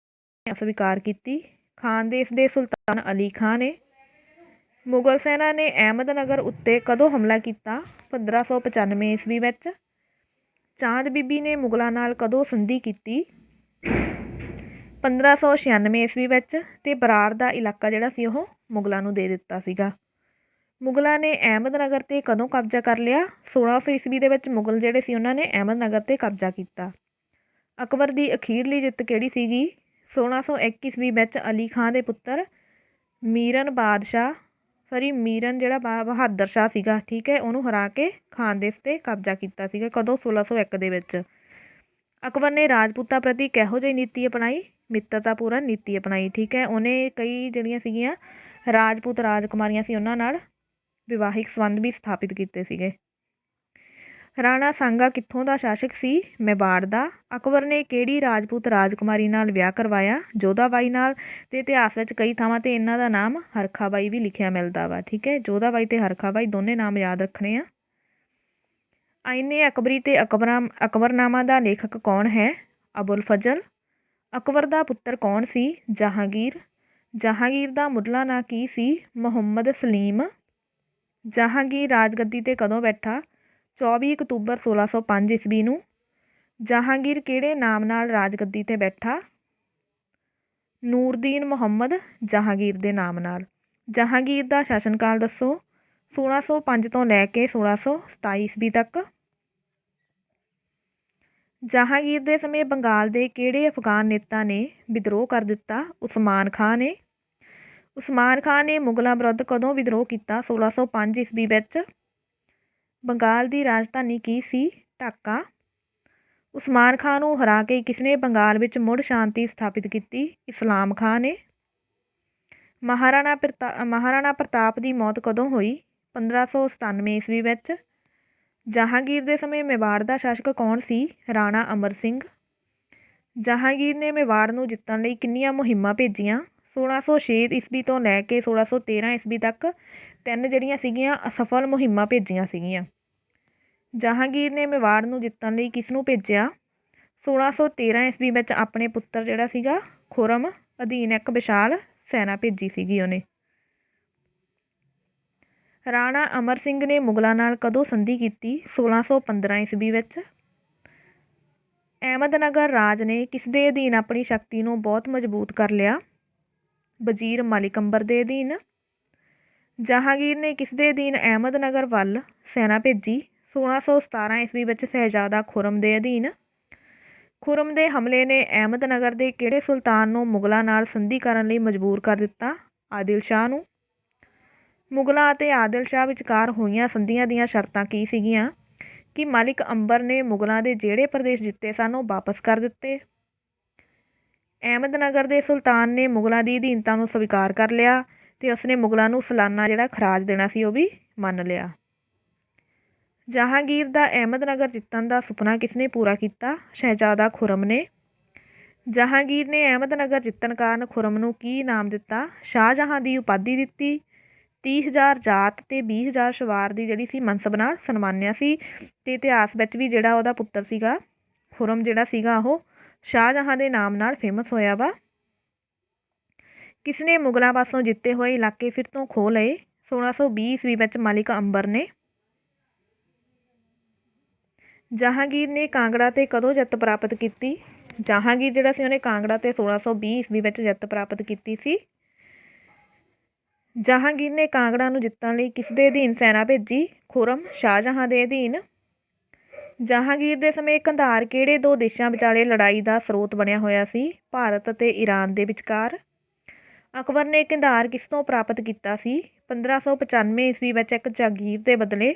ਸਵੀਕਾਰ ਕੀਤੀ? ਖਾਨਦੇਸ਼ ਦੇ ਸੁਲਤਾਨ ਅਲੀ ਖਾਂ ਨੇ। ਮੁਗਲ ਸੈਨਾ ਨੇ ਅਹਿਮਦਨਗਰ ਉੱਤੇ ਕਦੋਂ ਹਮਲਾ ਕੀਤਾ? 1595 ਈਸਵੀ ਵਿੱਚ। ਚਾਂਦ ਬੀਬੀ ਨੇ ਮੁਗਲਾਂ ਨਾਲ ਕਦੋਂ ਸੰਧੀ ਕੀਤੀ? 1596 ਈਸਵੀ ਵਿੱਚ, ਅਤੇ ਬਰਾਰ ਦਾ ਇਲਾਕਾ ਜਿਹੜਾ ਸੀ ਉਹ ਮੁਗਲਾਂ ਨੂੰ ਦੇ ਦਿੱਤਾ ਸੀਗਾ। ਮੁਗਲਾਂ ਨੇ ਅਹਿਮਦਨਗਰ 'ਤੇ ਕਦੋਂ ਕਬਜ਼ਾ ਕਰ ਲਿਆ? 1600 ਈਸਵੀ ਦੇ ਵਿੱਚ ਮੁਗਲ ਜਿਹੜੇ ਸੀ ਉਹਨਾਂ ਨੇ ਅਹਿਮਦਨਗਰ 'ਤੇ ਕਬਜ਼ਾ ਕੀਤਾ। ਅਕਬਰ ਦੀ ਅਖੀਰਲੀ ਜਿੱਤ ਕਿਹੜੀ ਸੀਗੀ? 1601 ਈਸਵੀ ਵਿੱਚ ਅਲੀ ਖਾਂ ਦੇ ਪੁੱਤਰ ਮੀਰਨ ਜਿਹੜਾ ਬਹਾਦਰ ਸ਼ਾਹ ਸੀਗਾ, ਠੀਕ ਹੈ, ਉਹਨੂੰ ਹਰਾ ਕੇ ਖਾਨਦੇਸ਼ 'ਤੇ ਕਬਜ਼ਾ ਕੀਤਾ ਸੀਗਾ। ਕਦੋਂ? 1601 ਦੇ ਵਿੱਚ। ਅਕਬਰ ਨੇ ਰਾਜਪੂਤਾਂ ਪ੍ਰਤੀ ਕਿਹੋ ਜਿਹੀ ਨੀਤੀ ਅਪਣਾਈ? ਮਿੱਤਰਤਾਪੂਰਨ ਨੀਤੀ ਅਪਣਾਈ, ਠੀਕ ਹੈ। ਉਹਨੇ ਕਈ ਜਿਹੜੀਆਂ ਸੀਗੀਆਂ ਰਾਜਪੂਤ ਰਾਜਕੁਮਾਰੀਆਂ ਸੀ ਉਹਨਾਂ ਨਾਲ ਵਿਵਾਹਿਕ ਸੰਬੰਧ ਵੀ ਸਥਾਪਿਤ ਕੀਤੇ ਸੀਗੇ। ਰਾਣਾ ਸਾਂਗਾ ਕਿੱਥੋਂ ਦਾ ਸ਼ਾਸਕ ਸੀ? ਮੇਵਾੜ ਦਾ। ਅਕਬਰ ਨੇ ਕਿਹੜੀ ਰਾਜਪੂਤ ਰਾਜਕੁਮਾਰੀ ਨਾਲ ਵਿਆਹ ਕਰਵਾਇਆ? ਜੋਧਾਬਾਈ ਨਾਲ। ਅਤੇ ਇਤਿਹਾਸ ਵਿੱਚ ਕਈ ਥਾਵਾਂ 'ਤੇ ਇਹਨਾਂ ਦਾ ਨਾਮ ਹਰਖਾਬਾਈ ਵੀ ਲਿਖਿਆ ਮਿਲਦਾ ਵਾ। ਠੀਕ ਹੈ, ਜੋਧਾਬਾਈ ਅਤੇ ਹਰਖਾਬਾਈ ਦੋਨੇ ਨਾਮ ਯਾਦ ਰੱਖਣੇ ਆ। ਆਇਨੇ ਅਕਬਰੀ ਅਤੇ ਅਕਬਰਨਾਮਾ ਦਾ ਲੇਖਕ ਕੌਣ ਹੈ? ਅਬੁਲ ਫਜ਼ਲ। ਅਕਬਰ ਦਾ ਪੁੱਤਰ ਕੌਣ ਸੀ? ਜਹਾਂਗੀਰ। ਜਹਾਂਗੀਰ ਦਾ ਮੁੱਢਲਾ ਨਾਂ ਕੀ ਸੀ? ਮੁਹੰਮਦ ਸਲੀਮ। ਜਹਾਂਗੀਰ ਰਾਜਗੱਦੀ 'ਤੇ ਕਦੋਂ ਬੈਠਾ? 24 ਅਕਤੂਬਰ 1605 ਈਸਵੀ ਨੂੰ। ਜਹਾਂਗੀਰ ਕਿਹੜੇ ਨਾਮ ਨਾਲ ਰਾਜਗੱਦੀ 'ਤੇ ਬੈਠਾ? ਨੂਰਦੀਨ ਮੁਹੰਮਦ ਜਹਾਂਗੀਰ ਦੇ ਨਾਮ ਨਾਲ। ਜਹਾਂਗੀਰ ਦਾ ਸ਼ਾਸਨਕਾਲ ਦੱਸੋ। 1605 ਤੋਂ ਲੈ ਕੇ 1627 ਈਸਵੀ ਤੱਕ। ਜਹਾਂਗੀਰ ਦੇ ਸਮੇਂ ਬੰਗਾਲ ਦੇ ਕਿਹੜੇ ਅਫਗਾਨ ਨੇਤਾ ਨੇ ਵਿਦਰੋਹ ਕਰ ਦਿੱਤਾ? ਉਸਮਾਨ ਖਾਂ ਨੇ। ਉਸਮਾਨ ਖਾਂ ਨੇ ਮੁਗਲਾਂ ਵਿਰੁੱਧ ਕਦੋਂ ਵਿਦਰੋਹ ਕੀਤਾ? 1605 ਈਸਵੀ ਵਿੱਚ। ਬੰਗਾਲ ਦੀ ਰਾਜਧਾਨੀ ਕੀ ਸੀ? ਢਾਕਾ। ਉਸਮਾਨ ਖਾਂ ਨੂੰ ਹਰਾ ਕੇ ਕਿਸਨੇ ਬੰਗਾਲ ਵਿੱਚ ਮੁੜ ਸ਼ਾਂਤੀ ਸਥਾਪਿਤ ਕੀਤੀ? ਇਸਲਾਮ ਖਾਂ ਨੇ। ਮਹਾਰਾਣਾ ਪ੍ਰਤਾਪ ਦੀ ਮੌਤ ਕਦੋਂ ਹੋਈ? 1597 ਈਸਵੀ ਵਿੱਚ। ਜਹਾਂਗੀਰ ਦੇ ਸਮੇਂ ਮੇਵਾੜ ਦਾ ਸ਼ਾਸਕ ਕੌਣ ਸੀ? ਰਾਣਾ ਅਮਰ ਸਿੰਘ। ਜਹਾਂਗੀਰ ਨੇ ਮੇਵਾੜ ਨੂੰ ਜਿੱਤਣ ਲਈ ਕਿੰਨੀਆਂ ਮੁਹਿੰਮਾਂ ਭੇਜੀਆਂ? 1606 ਈਸਵੀ ਤੋਂ ਲੈ ਕੇ 1613 ਈਸਵੀ ਤੱਕ 3 ਜਿਹੜੀਆਂ ਸੀਗੀਆਂ ਅਸਫਲ ਮੁਹਿੰਮਾਂ ਭੇਜੀਆਂ ਸੀਗੀਆਂ। ਜਹਾਂਗੀਰ ਨੇ ਮੇਵਾੜ ਨੂੰ ਜਿੱਤਣ ਲਈ ਕਿਸ ਨੂੰ ਭੇਜਿਆ? 1613 ਈਸਵੀ ਵਿੱਚ ਆਪਣੇ ਪੁੱਤਰ ਜਿਹੜਾ ਸੀਗਾ ਖੁਰਮ ਅਧੀਨ ਇੱਕ ਵਿਸ਼ਾਲ ਸੈਨਾ ਭੇਜੀ ਸੀਗੀ ਉਹਨੇ। ਰਾਣਾ ਅਮਰ ਸਿੰਘ ਨੇ ਮੁਗਲਾਂ ਨਾਲ ਕਦੋਂ ਸੰਧੀ ਕੀਤੀ? 1615 ਈਸਵੀ ਵਿੱਚ। ਅਹਿਮਦਨਗਰ ਰਾਜ ਨੇ ਕਿਸ ਦੇ ਅਧੀਨ ਆਪਣੀ ਸ਼ਕਤੀ ਨੂੰ ਬਹੁਤ ਮਜ਼ਬੂਤ ਕਰ ਲਿਆ? ਵਜ਼ੀਰ ਮਲਿਕ ਅੰਬਰ ਦੇ ਅਧੀਨ। ਜਹਾਂਗੀਰ ਨੇ ਕਿਸ ਦੇ ਅਧੀਨ ਅਹਿਮਦਨਗਰ ਵੱਲ ਸੈਨਾ ਭੇਜੀ? 1617 ਈਸਵੀ ਵਿੱਚ ਸ਼ਹਿਜ਼ਾਦਾ ਖੁਰਮ ਦੇ ਅਧੀਨ। ਖੁਰਮ ਦੇ ਹਮਲੇ ਨੇ ਅਹਿਮਦਨਗਰ ਦੇ ਕਿਹੜੇ ਸੁਲਤਾਨ ਨੂੰ ਮੁਗਲਾਂ ਨਾਲ ਸੰਧੀ ਕਰਨ ਲਈ ਮਜਬੂਰ ਕਰ ਦਿੱਤਾ? ਆਦਿਲ ਸ਼ਾਹ ਨੂੰ। ਮੁਗਲਾਂ ਅਤੇ ਆਦਿਲ ਸ਼ਾਹ ਵਿਚਕਾਰ ਹੋਈਆਂ ਸੰਧੀਆਂ ਦੀਆਂ ਸ਼ਰਤਾਂ ਕੀ ਸੀਗੀਆਂ? ਕਿ ਮਲਿਕ ਅੰਬਰ ਨੇ ਮੁਗਲਾਂ ਦੇ ਜਿਹੜੇ ਪ੍ਰਦੇਸ਼ ਜਿੱਤੇ ਸਨ ਉਹ ਵਾਪਸ ਕਰ ਦਿੱਤੇ। ਅਹਿਮਦਨਗਰ ਦੇ ਸੁਲਤਾਨ ਨੇ ਮੁਗਲਾਂ ਦੀ ਅਧੀਨਤਾ ਨੂੰ ਸਵੀਕਾਰ ਕਰ ਲਿਆ ਅਤੇ ਉਸਨੇ ਮੁਗਲਾਂ ਨੂੰ ਸਾਲਾਨਾ ਜਿਹੜਾ ਖਰਾਜ ਦੇਣਾ ਸੀ ਉਹ ਵੀ ਮੰਨ ਲਿਆ। ਜਹਾਂਗੀਰ ਦਾ ਅਹਿਮਦਨਗਰ ਜਿੱਤਣ ਦਾ ਸੁਪਨਾ ਕਿਸਨੇ ਪੂਰਾ ਕੀਤਾ? ਸ਼ਹਿਜ਼ਾਦਾ ਖੁਰਮ ਨੇ। ਜਹਾਂਗੀਰ ਨੇ ਅਹਿਮਦਨਗਰ ਜਿੱਤਣ ਕਾਰਨ ਖੁਰਮ ਨੂੰ ਕੀ ਇਨਾਮ ਦਿੱਤਾ? ਸ਼ਾਹਜਹਾਂ ਦੀ ਉਪਾਧੀ ਦਿੱਤੀ। 30,000 ਜਾਤ ਅਤੇ 20,000 ਸਵਾਰ ਦੀ ਜਿਹੜੀ ਸੀ ਮਨਸਬ ਨਾਲ ਸਨਮਾਨਿਆ ਸੀ। ਅਤੇ ਇਤਿਹਾਸ ਵਿੱਚ ਵੀ ਜਿਹੜਾ ਉਹਦਾ ਪੁੱਤਰ ਸੀਗਾ ਖੁਰਮ ਜਿਹੜਾ ਸੀਗਾ ਉਹ ਸ਼ਾਹਜਹਾਂ ਦੇ ਨਾਮ ਨਾਲ ਫੇਮਸ ਹੋਇਆ ਵਾ। ਕਿਸਨੇ ਮੁਗਲਾਂ ਪਾਸੋਂ ਜਿੱਤੇ ਹੋਏ ਇਲਾਕੇ ਫਿਰ ਤੋਂ ਖੋਹ ਲਏ? 1620 ਈਸਵੀ ਵਿੱਚ ਮਲਿਕ ਅੰਬਰ ਨੇ। ਜਹਾਂਗੀਰ ਨੇ ਕਾਂਗੜਾ 'ਤੇ ਕਦੋਂ ਜਿੱਤ ਪ੍ਰਾਪਤ ਕੀਤੀ? ਜਹਾਂਗੀਰ ਜਿਹੜਾ ਸੀ ਉਹਨੇ ਕਾਂਗੜਾ 'ਤੇ 1620 ਈਸਵੀ ਵਿੱਚ ਜਿੱਤ ਪ੍ਰਾਪਤ ਕੀਤੀ ਸੀ। ਜਹਾਂਗੀਰ ਨੇ ਕਾਂਗੜਾ ਨੂੰ ਜਿੱਤਣ ਲਈ ਕਿਸ ਦੇ ਅਧੀਨ ਸੈਨਾ ਭੇਜੀ? ਖੁਰਮ ਸ਼ਾਹਜਹਾਂ ਦੇ ਅਧੀਨ। ਜਹਾਂਗੀਰ ਦੇ ਸਮੇਂ ਕੰਧਾਰ ਕਿਹੜੇ ਦੋ ਦੇਸ਼ਾਂ ਵਿਚਾਲੇ ਲੜਾਈ ਦਾ ਸਰੋਤ ਬਣਿਆ ਹੋਇਆ ਸੀ? ਭਾਰਤ ਅਤੇ ਈਰਾਨ ਦੇ ਵਿਚਕਾਰ। ਅਕਬਰ ਨੇ ਕੰਧਾਰ ਕਿਸ ਤੋਂ ਪ੍ਰਾਪਤ ਕੀਤਾ ਸੀ? 1595 ਈਸਵੀ ਵਿੱਚ ਇੱਕ ਜਾਗੀਰ ਦੇ ਬਦਲੇ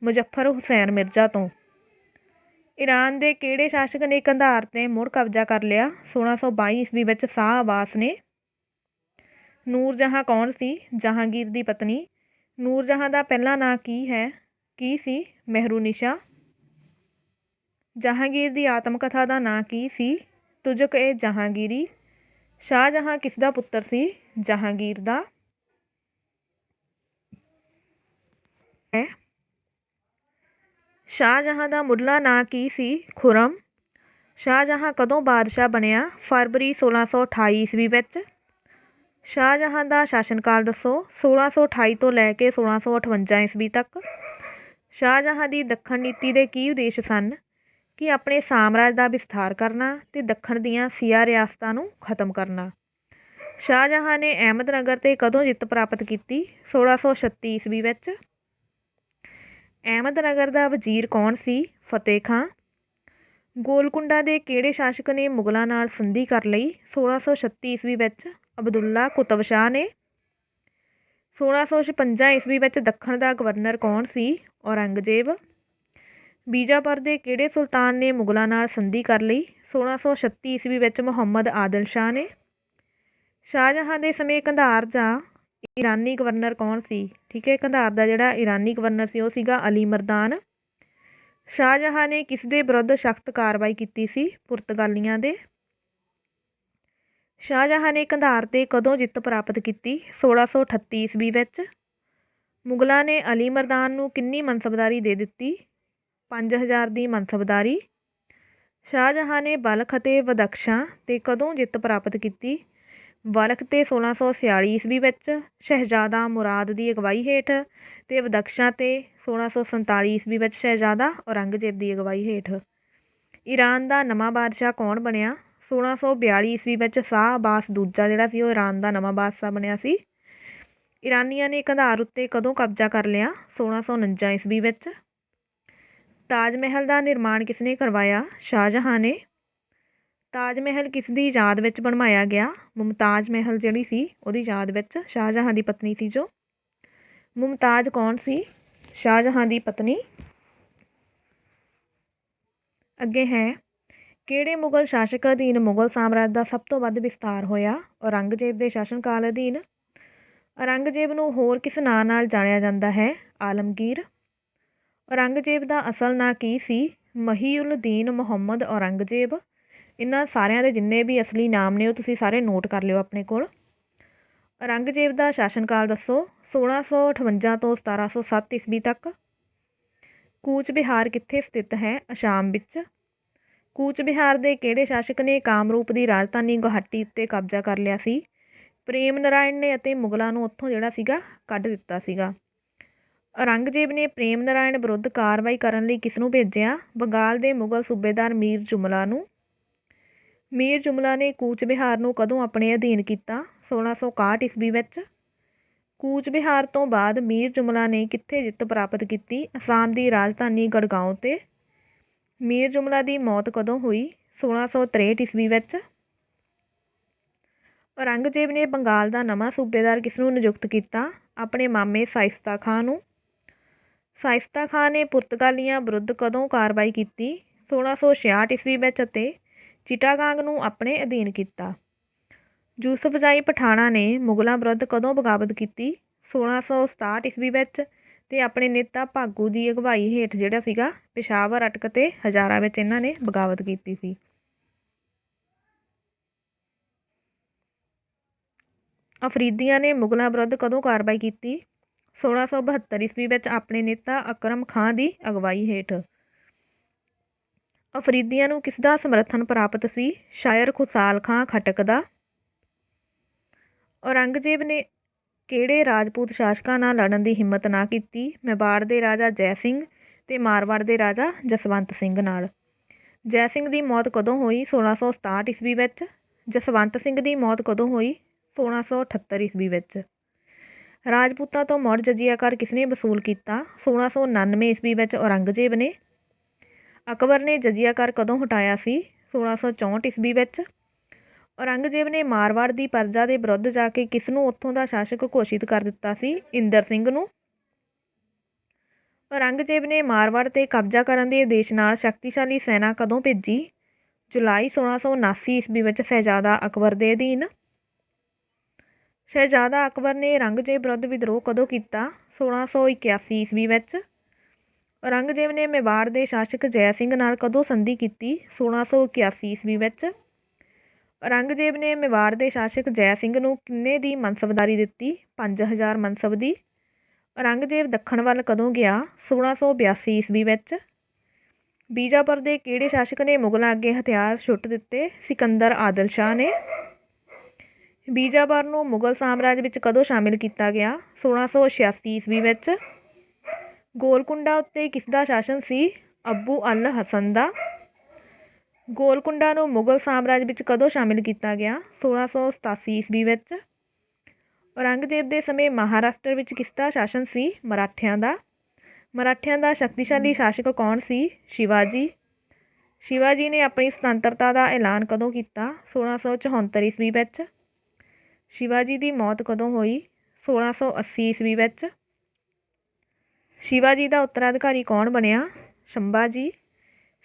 ਮੁਜ਼ੱਫਰ ਹੁਸੈਨ ਮਿਰਜ਼ਾ ਤੋਂ। ਈਰਾਨ ਦੇ ਕਿਹੜੇ ਸ਼ਾਸਕ ਨੇ ਕੰਧਾਰ 'ਤੇ ਮੁੜ ਕਬਜ਼ਾ ਕਰ ਲਿਆ? 1622 ਈਸਵੀ ਵਿੱਚ ਸ਼ਾਹ ਅਬਾਸ ਨੇ। ਨੂਰਜਹਾਂ ਕੌਣ ਸੀ? ਜਹਾਂਗੀਰ ਦੀ ਪਤਨੀ। ਨੂਰਜਹਾਂ ਦਾ ਪਹਿਲਾ ਨਾਂ ਕੀ ਸੀ? ਮਹਿਰੂਨਿਸ਼ਾ। ਜਹਾਂਗੀਰ ਦੀ ਆਤਮਕਥਾ ਦਾ ਨਾਂ ਕੀ ਸੀ? ਤੁਜ਼ਕ-ਏ ਜਹਾਂਗੀਰੀ। ਸ਼ਾਹਜਹਾਂ ਕਿਸ ਦਾ ਪੁੱਤਰ ਸੀ? ਜਹਾਂਗੀਰ ਦਾ। ਸ਼ਾਹਜਹਾਂ ਦਾ ਮੁੱਢਲਾ ਨਾਂ ਕੀ ਸੀ? ਖੁਰਮ। ਸ਼ਾਹਜਹਾਂ ਕਦੋਂ ਬਾਦਸ਼ਾਹ ਬਣਿਆ? ਫਰਵਰੀ 1628 ਈਸਵੀ ਵਿੱਚ। ਸ਼ਾਹਜਹਾਂ ਦਾ ਸ਼ਾਸਨਕਾਲ ਦੱਸੋ। 1628 ਤੋਂ ਲੈ ਕੇ 1658 ਈਸਵੀ ਤੱਕ। ਸ਼ਾਹਜਹਾਂ ਦੀ ਦੱਖਣ ਨੀਤੀ ਦੇ ਕੀ ਉਦੇਸ਼ ਸਨ? ਕਿ ਆਪਣੇ ਸਾਮਰਾਜ ਦਾ ਵਿਸਥਾਰ ਕਰਨਾ ਅਤੇ ਦੱਖਣ ਦੀਆਂ ਸ਼ੀਆ ਰਿਆਸਤਾਂ ਨੂੰ ਖਤਮ ਕਰਨਾ। ਸ਼ਾਹਜਹਾਂ ਨੇ ਅਹਿਮਦਨਗਰ 'ਤੇ ਕਦੋਂ ਜਿੱਤ ਪ੍ਰਾਪਤ ਕੀਤੀ? 1636 ਈਸਵੀ ਵਿੱਚ। ਅਹਿਮਦਨਗਰ ਦਾ ਵਜ਼ੀਰ ਕੌਣ ਸੀ? ਫਤਿਹ ਖਾਂ। ਗੋਲਕੁੰਡਾ ਦੇ ਕਿਹੜੇ ਸ਼ਾਸਕ ਨੇ ਮੁਗਲਾਂ ਨਾਲ ਸੰਧੀ ਕਰ ਲਈ? 1636 ਈਸਵੀ ਵਿੱਚ ਅਬਦੁੱਲਾ ਕੁਤਬ ਸ਼ਾਹ ਨੇ। 1656 ਈਸਵੀ ਵਿੱਚ ਦੱਖਣ ਦਾ ਗਵਰਨਰ ਕੌਣ ਸੀ? ਔਰੰਗਜ਼ੇਬ। ਬੀਜਾਪੁਰ ਦੇ ਕਿਹੜੇ ਸੁਲਤਾਨ ਨੇ ਮੁਗਲਾਂ ਨਾਲ ਸੰਧੀ ਕਰ ਲਈ? 1636 ਈਸਵੀ ਵਿੱਚ ਮੁਹੰਮਦ ਆਦਿਲ ਸ਼ਾਹ ਨੇ। ਸ਼ਾਹਜਹਾਂ ਦੇ ਸਮੇਂ ਕੰਧਾਰ ਜਾਂ ईरानी गवर्नर कौन सी? ठीक है, कंधार का जिहड़ा ईरानी गवर्नर सी वो सीगा अली मरदान। शाहजहां ने किस दे विरुद्ध सख्त कार्रवाई की सी? पुर्तगालियां दे। शाहजहां ने कंधार ते कदों जिੱਤ प्राप्त की? 1638 ईस्वी विच। मुगलों ने अली मरदान नूं किन्नी मनसबदारी दे दित्ती? 5000 दी मनसबदारी। शाहजहां ने बलख ते बदख्शां ते कदों जिੱਤ प्राप्त की? बलख ते 1646 ईस्वी विच शहजादा मुराद की अगवाई हेठ ते बदख्शां ते 1647 ईस्वी विच शहजादा औरंगजेब की अगवाई हेठ। ईरान का नवां बादशाह कौन बनिया? 1642 ईस्वी विच शाह अब्बास दूजा जिहड़ा सी ओह ईरान का नवां बादशाह बनिया सी। ईरानियां ने कंधार उत्ते कदों कब्जा कर लिया? 1649 ईस्वी विच। ताज महल का निर्माण किसने करवाया? शाहजहां ने। ताज महल किस दी याद विच बनवाया गया? मुमताज महल जिहड़ी सी उहदी याद विच। शाहजहां दी पत्नी सी जो। मुमताज कौन सी? शाहजहां दी पत्नी। अगे है किहड़े मुगल शासक अधीन मुगल साम्राज का सब तो वध विस्तार होया? औरंगजेब के शासन काल अधीन। औरंगजेब नूं होर किस नां नाल जाणिया जांदा है? आलमगीर। औरंगजेब का असल नां की सी? महीउल-दीन मुहम्मद औरंगजेब। इन्हां सारिਆਂ ਦੇ जिन्ने भी असली नाम ने ਉਹ ਤੁਸੀਂ ਸਾਰੇ नोट कर लिओ अपने कोल। औरंगजेब का शासन काल दसो। 1658 तो 1707 ईस्वी तक। कूच बिहार कित्थे स्थित है? असाम विच। कूच बिहार के किहड़े शासक ने कामरूप की राजधानी गुवाहाटी उत्ते कब्जा कर लिया सी? प्रेम नारायण ने अते मुगलों नूं उत्थों जिहड़ा सीगा कढ दित्ता सीगा। औरंगजेब ने प्रेम नारायण विरुद्ध कार्रवाई करन लई किस नूं भेजिया? बंगाल के मुगल सूबेदार मीर जुमला नूं। मीर जुमला ने कूच बिहार नूं कदों अपने अधीन किया? 1661 ईस्वी विच। कूच बिहार तो बाद मीर जुमला ने कित्थे जिੱਤ प्राप्त की? असम की राजधानी गढ़गांव ते। मीर जुमला की मौत कदों हुई? 1663 ईस्वी विच। औरंगजेब ने बंगाल का नवां सूबेदार किस नूं नियुक्त किया? अपने मामे शाइस्ता खां नूं। शाइस्ता खां ने पुर्तगालियां विरुद्ध कदों कार्रवाई की? 1666 ईस्वी विच अते चिटागांग नूं अपने अधीन किया। यूसुफ जाई पठाना ने मुगलों विरुद्ध कदों बगावत की? 1667 ईस्वी विच ते अपने नेता भागू की अगवाई हेठ जिहड़ा सीगा पेशावर, अटक ते हजारा विच इन्हां ने बगावत की सी। अफरीदियां ने मुगलों विरुद्ध कदों कार्रवाई की? 1672 ईस्वी विच अपने नेता अकरम खां की अगवाई हेठ। अफरीदियां नूं किस दा समर्थन प्राप्त सी? शायर खुसाल खां खटक दा। औरंगजेब ने किहड़े राजपूत शासकां नाल लड़न की हिम्मत ना की? मेवाड़ के राजा जय सिंह ते मारवाड़ के राजा जसवंत सिंह नाल। जय सिंह की मौत कदों हुई? 1667 ईस्वी विच। जसवंत सिंह की मौत कदों हुई? 1678 ईस्वी विच। राजपूतां तो मुड़ जजिया कर किसने वसूल किया? 1699 ईस्वी विच औरंगजेब ने। अकबर ने जजिया कर कदों हटाया सी? 1664 ईस्वी विच। औरंगजेब ने मारवाड़ की प्रजा के विरुद्ध जाके किस नूं उत्थों का शासक घोषित कर दिता सी? इंदर सिंह नूं। औरंगजेब ने मारवाड़ ते कब्जा करन दे उद्देश नाल शक्तिशाली सेना कदों भेजी? जुलाई 1679 ईस्वी विच शहजादा अकबर के अधीन। शहजादा अकबर ने औरंगजेब विरुद्ध विद्रोह कदों किया? 1681 ईस्वी विच। औरंगजेब ने मेवाड़ के शासक जय सिंह नाल कदों संधि की? 1681 ईस्वी विच। औरंगजेब ने मेवाड़ के शासक जय सिंह नूं किन्ने दी मनसबदारी दित्ती? 5000 मनसब दी। औरंगजेब दक्खण वल कदों गया? 1682 ईस्वी विच। बीजापुर के किहड़े शासक ने मुगलों अगे हथियार सुੱਟ दिते? सिकंदर आदिल शाह ने। बीजापुर नूं मुगल साम्राज विच कदों शामिल किया गया? 1686 ईस्वी विच। गोलकुंडा उत्ते किसदा शासन सी? अबू अल हसन दा। गोलकुंडा नूं मुगल साम्राज विच कदों शामिल किया गया? 1687 ईस्वी विच। औरंगजेब के समय महाराष्ट्र विच किसदा शासन सी? मराठियां दा। मराठियां दा शक्तिशाली शासक कौन सी? शिवाजी। शिवाजी ने अपनी स्वतंत्रता का ऐलान कदों किया? 1674 ईस्वी विच। शिवाजी की मौत कदों हुई? 1680 ईस्वी विच। शिवाजी का उत्तराधिकारी कौन बनिया? संभाजी।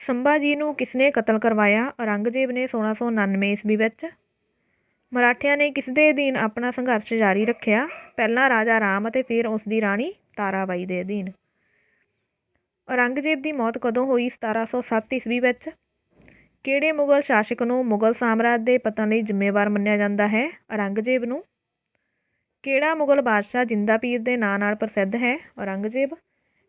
संभाजी नूं किसने कतल करवाया? औरंगजेब ने 1699 ईस्वी विच। ਮਰਾਠਿਆਂ ਨੇ ਕਿਸ ਦੇ ਅਧੀਨ ਆਪਣਾ ਸੰਘਰਸ਼ ਜਾਰੀ ਰੱਖਿਆ? ਪਹਿਲਾਂ ਰਾਜਾ ਰਾਮ ਅਤੇ ਫਿਰ ਉਸ ਦੀ ਰਾਣੀ ਤਾਰਾਬਾਈ ਦੇ ਅਧੀਨ। ਔਰੰਗਜ਼ੇਬ ਦੀ ਮੌਤ ਕਦੋਂ ਹੋਈ? 1707 ਈਸਵੀ ਵਿੱਚ। ਕਿਹੜੇ ਮੁਗਲ ਸ਼ਾਸਕ ਨੂੰ ਮੁਗਲ ਸਾਮਰਾਜ ਦੇ ਪਤਨ ਲਈ ਜ਼ਿੰਮੇਵਾਰ ਮੰਨਿਆ ਜਾਂਦਾ ਹੈ? ਔਰੰਗਜ਼ੇਬ ਨੂੰ। ਕਿਹੜਾ ਮੁਗਲ ਬਾਦਸ਼ਾਹ ਜਿੰਦਾ ਪੀਰ ਦੇ ਨਾਂ ਨਾਲ ਪ੍ਰਸਿੱਧ ਹੈ? ਔਰੰਗਜ਼ੇਬ।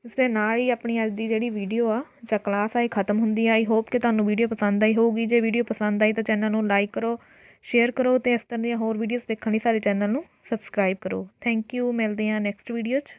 ਇਸ ਦੇ ਨਾਲ ਹੀ ਆਪਣੀ ਅੱਜ ਦੀ ਜਿਹੜੀ ਵੀਡੀਓ ਆ ਜਾਂ ਕਲਾਸ ਆ ਇਹ ਖਤਮ ਹੁੰਦੀ ਆ। ਆਈ ਹੋਪ ਕਿ ਤੁਹਾਨੂੰ ਵੀਡੀਓ ਪਸੰਦ ਆਈ ਹੋਊਗੀ। ਜੇ ਵੀਡੀਓ ਪਸੰਦ ਆਈ ਤਾਂ ਚੈਨਲ ਨੂੰ ਲਾਈਕ ਕਰੋ, ਸ਼ੇਅਰ ਕਰੋ ਅਤੇ ਇਸ ਤਰ੍ਹਾਂ ਦੀਆਂ ਹੋਰ ਵੀਡੀਓਜ਼ ਦੇਖਣ ਲਈ ਸਾਡੇ ਚੈਨਲ ਨੂੰ ਸਬਸਕ੍ਰਾਈਬ ਕਰੋ। Thank you. ਮਿਲਦੇ ਹਾਂ ਨੈਕਸਟ ਵੀਡੀਓ 'ਚ।